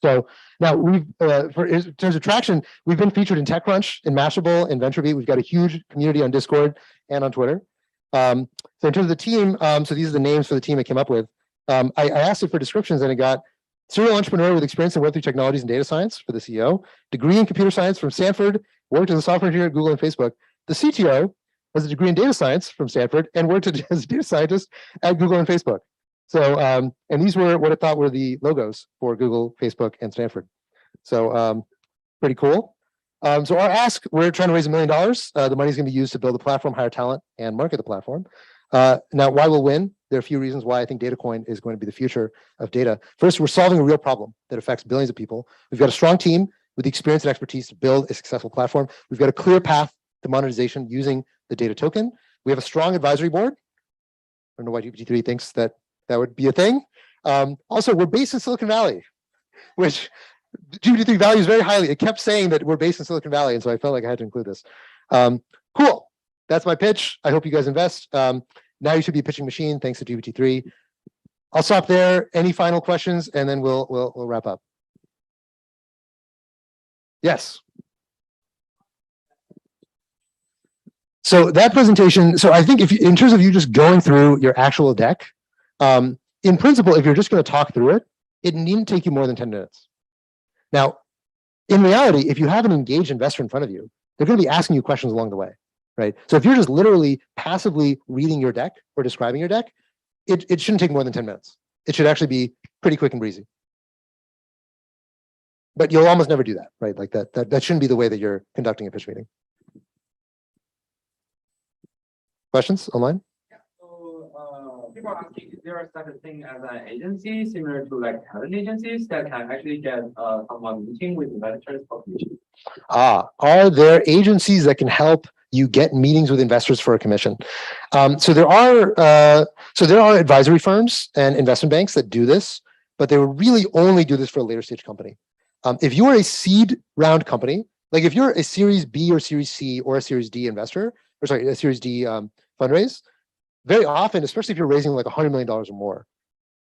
So now we've, in terms of traction, we've been featured in TechCrunch, in Mashable, in VentureBeat. We've got a huge community on Discord and on Twitter. So in terms of the team, so these are the names for the team I came up with. I asked it for descriptions and it got serial entrepreneur with experience in Web3 technologies and data science for the CEO, degree in computer science from Stanford, worked as a software engineer at Google and Facebook. The CTO has a degree in data science from Stanford and worked as a data scientist at Google and Facebook. So, and these were what I thought were the logos for Google, Facebook, and Stanford. So pretty cool. So our ask, we're trying to raise $1 million. The money is going to be used to build a platform, hire talent, and market the platform. Now, why we'll win? There are a few reasons why I think Datacoin is going to be the future of data. First, we're solving a real problem that affects billions of people. We've got a strong team with the experience and expertise to build a successful platform. We've got a clear path to monetization using the data token. We have a strong advisory board. I don't know why GPT-3 thinks that would be a thing. Also, we're based in Silicon Valley, which GPT-3 values very highly. It kept saying that we're based in Silicon Valley, and so I felt like I had to include this. Cool. That's my pitch. I hope you guys invest. Now you should be a pitching machine, thanks to GPT-3. I'll stop there. Any final questions, and then we'll wrap up. Yes. So that presentation. So I think in terms of you just going through your actual deck, in principle, if you're just going to talk through it, it needn't take you more than 10 minutes. Now, in reality, if you have an engaged investor in front of you, they're going to be asking you questions along the way, right? So if you're just literally passively reading your deck or describing your deck, it shouldn't take more than 10 minutes. It should actually be pretty quick and breezy. But you'll almost never do that, right? Like that shouldn't be the way that you're conducting a pitch meeting. Questions online? People are asking, is there such a thing as an agency similar to like talent agencies that can actually get someone meeting with investors for commission? Are there agencies that can help you get meetings with investors for a commission? So there are advisory firms and investment banks that do this, but they will really only do this for a later stage company. If you are a seed round company, like if you're a Series B or Series C or a Series D investor, or sorry, a Series D fundraise, very often, especially if you're raising like $100 million or more,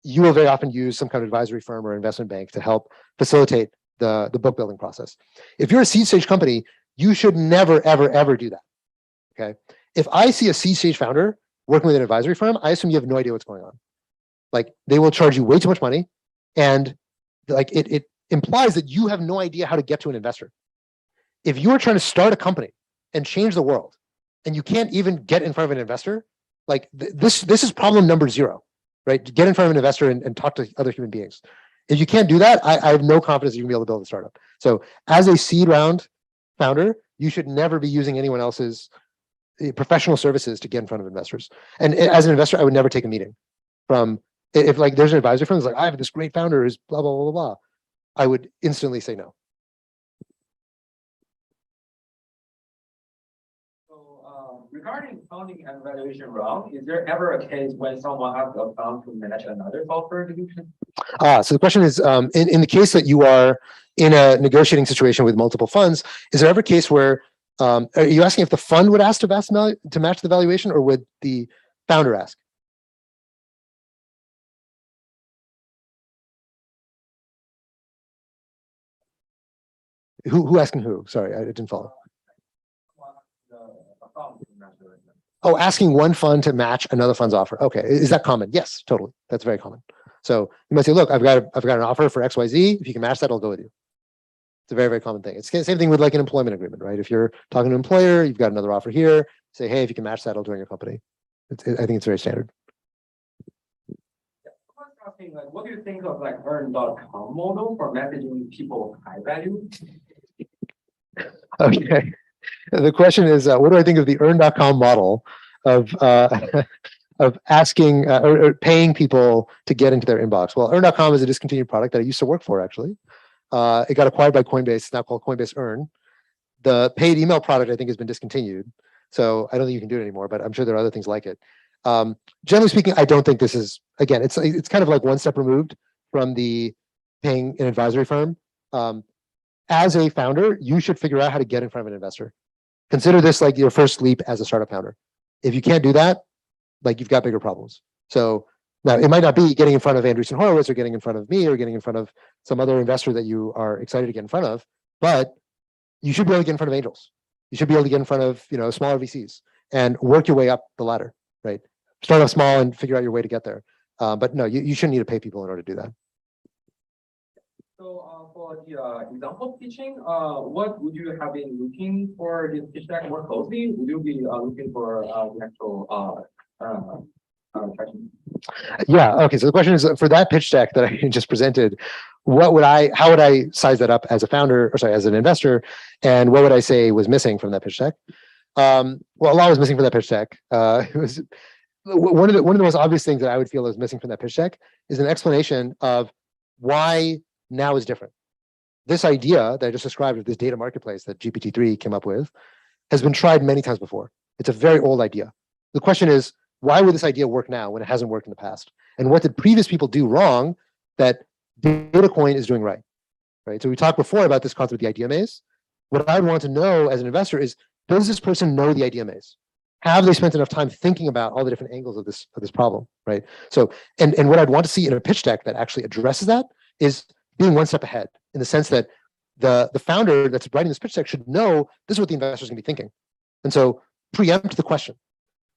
you will very often use some kind of advisory firm or investment bank to help facilitate the book building process. If you're a seed stage company, you should never, ever, ever do that. Okay. If I see a seed stage founder working with an advisory firm, I assume you have no idea what's going on. Like they will charge you way too much money. And like it implies that you have no idea how to get to an investor. If you're trying to start a company and change the world and you can't even get in front of an investor, like this is problem number 0, right? Get in front of an investor and talk to other human beings. If you can't do that, I have no confidence you can be able to build a startup. So as a seed round founder, you should never be using anyone else's professional services to get in front of investors. And as an investor, I would never take a meeting from, if like there's an advisory firm that's like, I have this great founder who's blah, blah, blah, blah. I would instantly say no. Regarding founding and valuation round, is there ever a case when someone has a fund to manage another software solution? So the question is, in the case that you are in a negotiating situation with multiple funds, is there ever a case where, are you asking if the fund would ask to match the valuation, or would the founder ask? Who asking who? Sorry, I didn't follow. Oh, asking one fund to match another fund's offer. Okay, is that common? Yes, totally. That's very common. So you might say, look, I've got an offer for XYZ. If you can match that, I'll go with you. It's a very, very common thing. It's the same thing with like an employment agreement, right? If you're talking to an employer, you've got another offer here. Say, hey, if you can match that, I'll join your company. I think it's very standard. Asking, like, what do you think of like earn.com model for messaging people of high value? Okay. The question is, what do I think of the earn.com model of of asking or paying people to get into their inbox? Well, earn.com is a discontinued product that I used to work for, actually. It got acquired by Coinbase. It's now called Coinbase Earn. The paid email product, I think, has been discontinued. So I don't think you can do it anymore, but I'm sure there are other things like it. Generally speaking, I don't think this is, again, it's kind of like one step removed from the paying an advisory firm. As a founder, you should figure out how to get in front of an investor. Consider this like your first leap as a startup founder. If you can't do that, like you've got bigger problems. So now it might not be getting in front of Andreessen Horowitz or getting in front of me or getting in front of some other investor that you are excited to get in front of, but you should be able to get in front of angels. You should be able to get in front of, you know, smaller VCs and work your way up the ladder, right? Start off small and figure out your way to get there. But no, you shouldn't need to pay people in order to do that. So for the example pitching, what would you have been looking for this pitch deck more closely? Would you be looking for the actual traction? Yeah. Okay. So the question is, for that pitch deck that I just presented, how would I size that up as a founder, or sorry, as an investor, and what would I say was missing from that pitch deck? Well, a lot was missing from that pitch deck. It was one of the most obvious things that I would feel was missing from that pitch deck is an explanation of why now is different. This idea that I just described of this data marketplace that GPT-3 came up with has been tried many times before. It's a very old idea. The question is, why would this idea work now when it hasn't worked in the past? And what did previous people do wrong that Datacoin is doing right? Right. So we talked before about this concept of the idea maze. What I would want to know as an investor is, does this person know the idea maze? Have they spent enough time thinking about all the different angles of this problem? Right. So, and what I'd want to see in a pitch deck that actually addresses that is being one step ahead, in the sense that the founder that's writing this pitch deck should know this is what the investor is going to be thinking. And so preempt the question.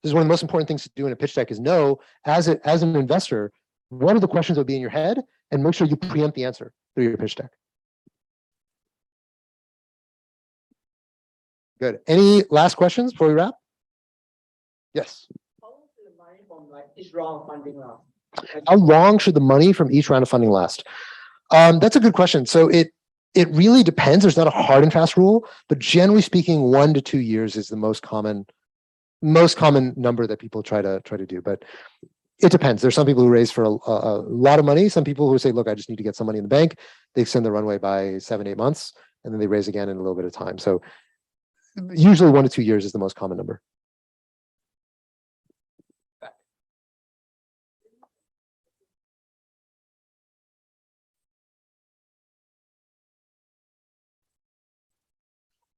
This is one of the most important things to do in a pitch deck, is know as an investor, what are the questions that will be in your head, and make sure you preempt the answer through your pitch deck. Good. Any last questions before we wrap? Yes. How long should the money from like each round of funding last? How long should the money from each round of funding last? That's a good question. So it really depends. There's not a hard and fast rule, but generally speaking, 1 to 2 years is the most common number that people try to do. But it depends. There's some people who raise for a lot of money. Some people who say, look, I just need to get some money in the bank. They extend the runway by 7-8 months, and then they raise again in a little bit of time. So usually 1 to 2 years is the most common number.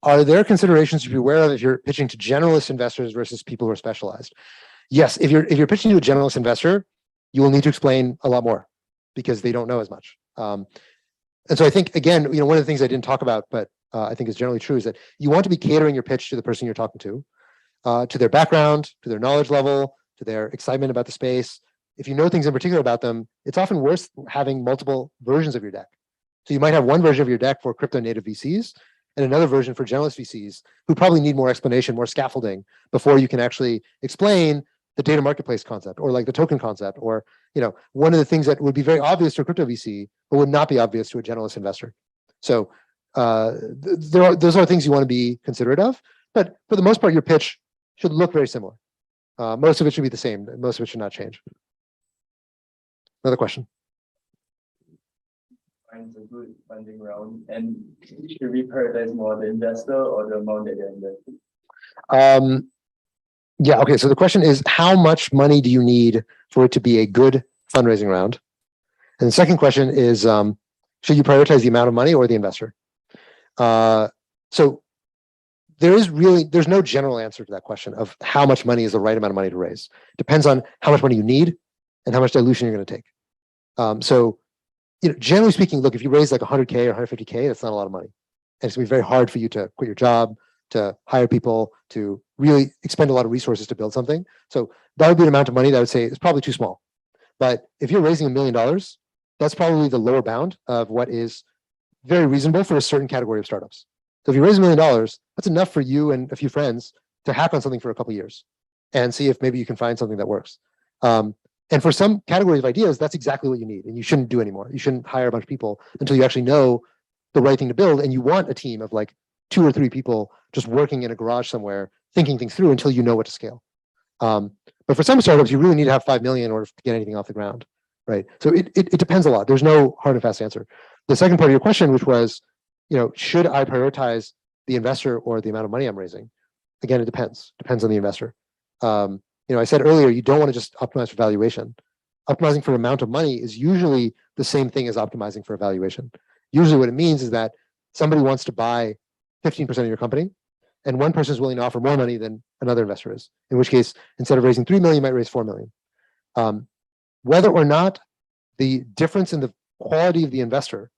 Are there considerations to be aware of if you're pitching to generalist investors versus people who are specialized? Yes, if you're pitching to a generalist investor, you will need to explain a lot more because they don't know as much. And so I think, again, one of the things I didn't talk about, but I think is generally true, is that you want to be catering your pitch to the person you're talking to their background, to their knowledge level, to their excitement about the space. If you know things in particular about them, it's often worth having multiple versions of your deck. So you might have one version of your deck for crypto native VCs, and another version for generalist VCs who probably need more explanation, more scaffolding before you can actually explain the data marketplace concept, or like the token concept, or one of the things that would be very obvious to a crypto VC but would not be obvious to a generalist investor. So those are things you want to be considerate of, but for the most part, your pitch should look very similar. Most of it should be the same. Most of it should not change. Another question. Finds a good funding round, and should we prioritize more the investor or the amount that they're investing? Yeah, okay. So the question is, how much money do you need for it to be a good fundraising round? And the second question is, should you prioritize the amount of money or the investor? So there's no general answer to that question of how much money is the right amount of money to raise. It depends on how much money you need and how much dilution you're going to take. So generally speaking, look, if you raise like 100K or 150K, that's not a lot of money. And it's gonna be very hard for you to quit your job, to hire people, to really expend a lot of resources to build something. So that would be an amount of money that I would say is probably too small. But if you're raising $1 million, that's probably the lower bound of what is very reasonable for a certain category of startups. So if you raise $1 million, that's enough for you and a few friends to hack on something for a couple of years and see if maybe you can find something that works. And for some categories of ideas, that's exactly what you need. And you shouldn't do anymore. You shouldn't hire a bunch of people until you actually know the right thing to build. And you want a team of like 2 or 3 people just working in a garage somewhere, thinking things through until you know what to scale. But for some startups, you really need to have 5 million in order to get anything off the ground, right? So it depends a lot. There's no hard and fast answer. The second part of your question, which was, should I prioritize the investor or the amount of money I'm raising? Again, it depends. Depends on the investor. I said earlier, you don't want to just optimize for valuation. Optimizing for amount of money is usually the same thing as optimizing for valuation. Usually what it means is that somebody wants to buy 15% of your company, and one person is willing to offer more money than another investor is, in which case, instead of raising 3 million, you might raise 4 million. Whether or not the difference in the quality of the investor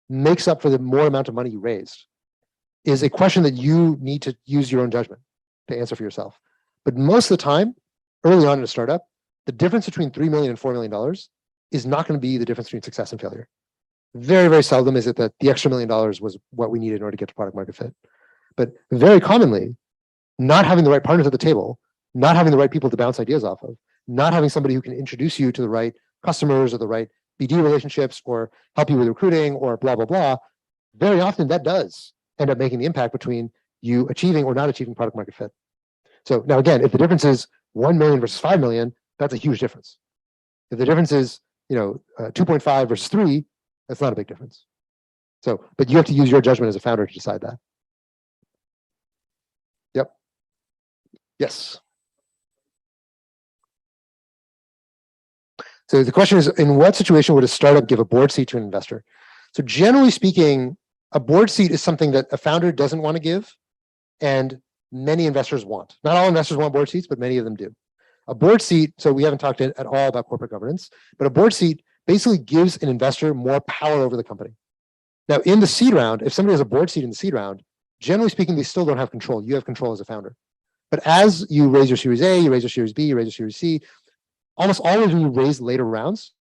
makes up for the more amount of money you raised is a question that you need to use your own judgment to answer for yourself. But most of the time, early on in a startup, the difference between $3 million and $4 million is not going to be the difference between success and failure. Very, very seldom is it that the extra $1 million was what we needed in order to get to product market fit. But very commonly, not having the right partners at the table, not having the right people to bounce ideas off of, not having somebody who can introduce you to the right customers or the right BD relationships or help you with recruiting or blah, blah, blah, very often that does end up making the impact between you achieving or not achieving product market fit. So now again, if the difference is 1 million versus 5 million, that's a huge difference. If the difference is 2.5 versus 3, that's not a big difference. So, but you have to use your judgment as a founder to decide that. Yep. Yes. So the question is, in what situation would a startup give a board seat to an investor? So generally speaking, a board seat is something that a founder doesn't want to give, and many investors want. Not all investors want board seats, but many of them do. A board seat, so we haven't talked at all about corporate governance, but a board seat basically gives an investor more power over the company. Now, in the seed round, if somebody has a board seat in the seed round, generally speaking, they still don't have control. You have control as a founder. But as you raise your Series A, you raise your Series B, you raise your Series C, almost always when you raise later rounds,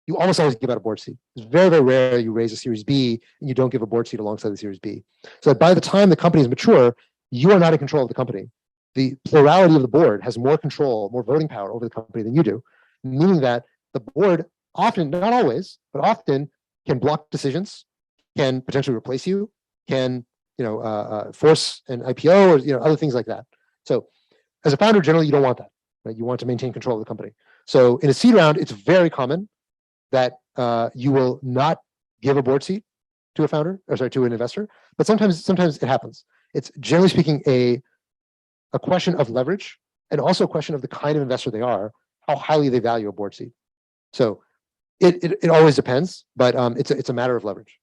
you almost always give out a board seat. It's very, very rare you raise a Series B and you don't give a board seat alongside the Series B. So that by the time the company is mature, you are not in control of the company. The plurality of the board has more control, more voting power over the company than you do, meaning that the board often, not always, but often can block decisions, can potentially replace you, can force an IPO or other things like that. So as a founder, generally you don't want that, right? You want to maintain control of the company. So in a seed round, it's very common that you will not give a board seat to a founder, or sorry, to an investor, but sometimes it happens. It's generally speaking a question of leverage and also a question of the kind of investor they are, how highly they value a board seat. So it always depends, but it's a matter of leverage.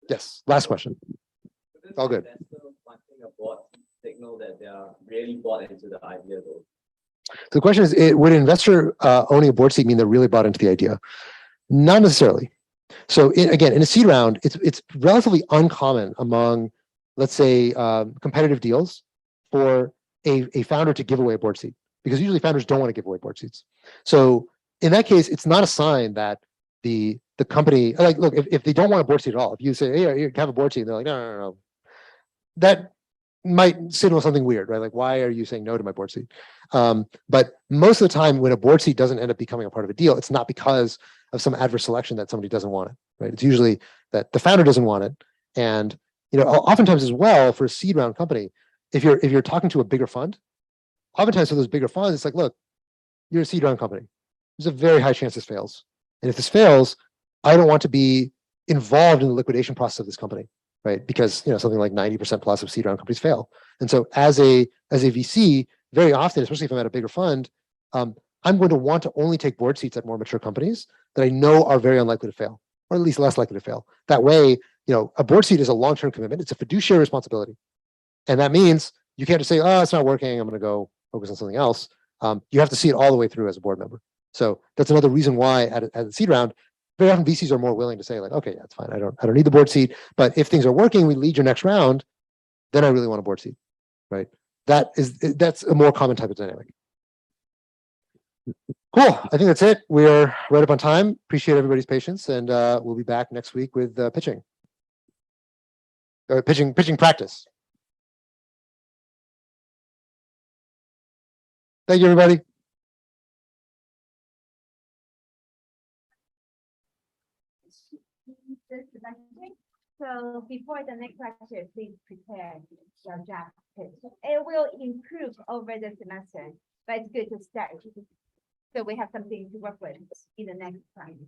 Yes, last question. All good. Wanting a board signal that they are really bought into the idea though. So the question is, would an investor owning a board seat mean they're really bought into the idea? Not necessarily. So again, in a seed round, it's relatively uncommon among, let's say, competitive deals for a founder to give away a board seat, because usually founders don't want to give away board seats. So in that case, it's not a sign that the company, like, look, if they don't want a board seat at all, if you say, hey, you have a board seat, and they're like, no, that might signal something weird, right? Like, why are you saying no to my board seat? But most of the time, when a board seat doesn't end up becoming a part of a deal, it's not because of some adverse selection that somebody doesn't want it, right? It's usually that the founder doesn't want it. And oftentimes as well, for a seed round company, if you're talking to a bigger fund, oftentimes for those bigger funds, it's like, look, you're a seed round company. There's a very high chance this fails. And if this fails, I don't want to be involved in the liquidation process of this company, right? Because something like 90% plus of seed round companies fail. And so as a VC, very often, especially if I'm at a bigger fund, I'm going to want to only take board seats at more mature companies that I know are very unlikely to fail, or at least less likely to fail. That way, a board seat is a long-term commitment. It's a fiduciary responsibility. And that means you can't just say, oh, it's not working, I'm going to go focus on something else. You have to see it all the way through as a board member. So that's another reason why at a seed round, very often VCs are more willing to say like, okay, that's fine. I don't need the board seat. But if things are working, we lead your next round, then I really want a board seat, right? That's a more common type of dynamic. Cool. I think that's it. We are right up on time. Appreciate everybody's patience, and we'll be back next week with pitching. Pitching practice. Thank you, everybody. So before the next lecture, please prepare your draft pitch. It will improve over the semester, but it's good to start. So we have something to work with in the next time.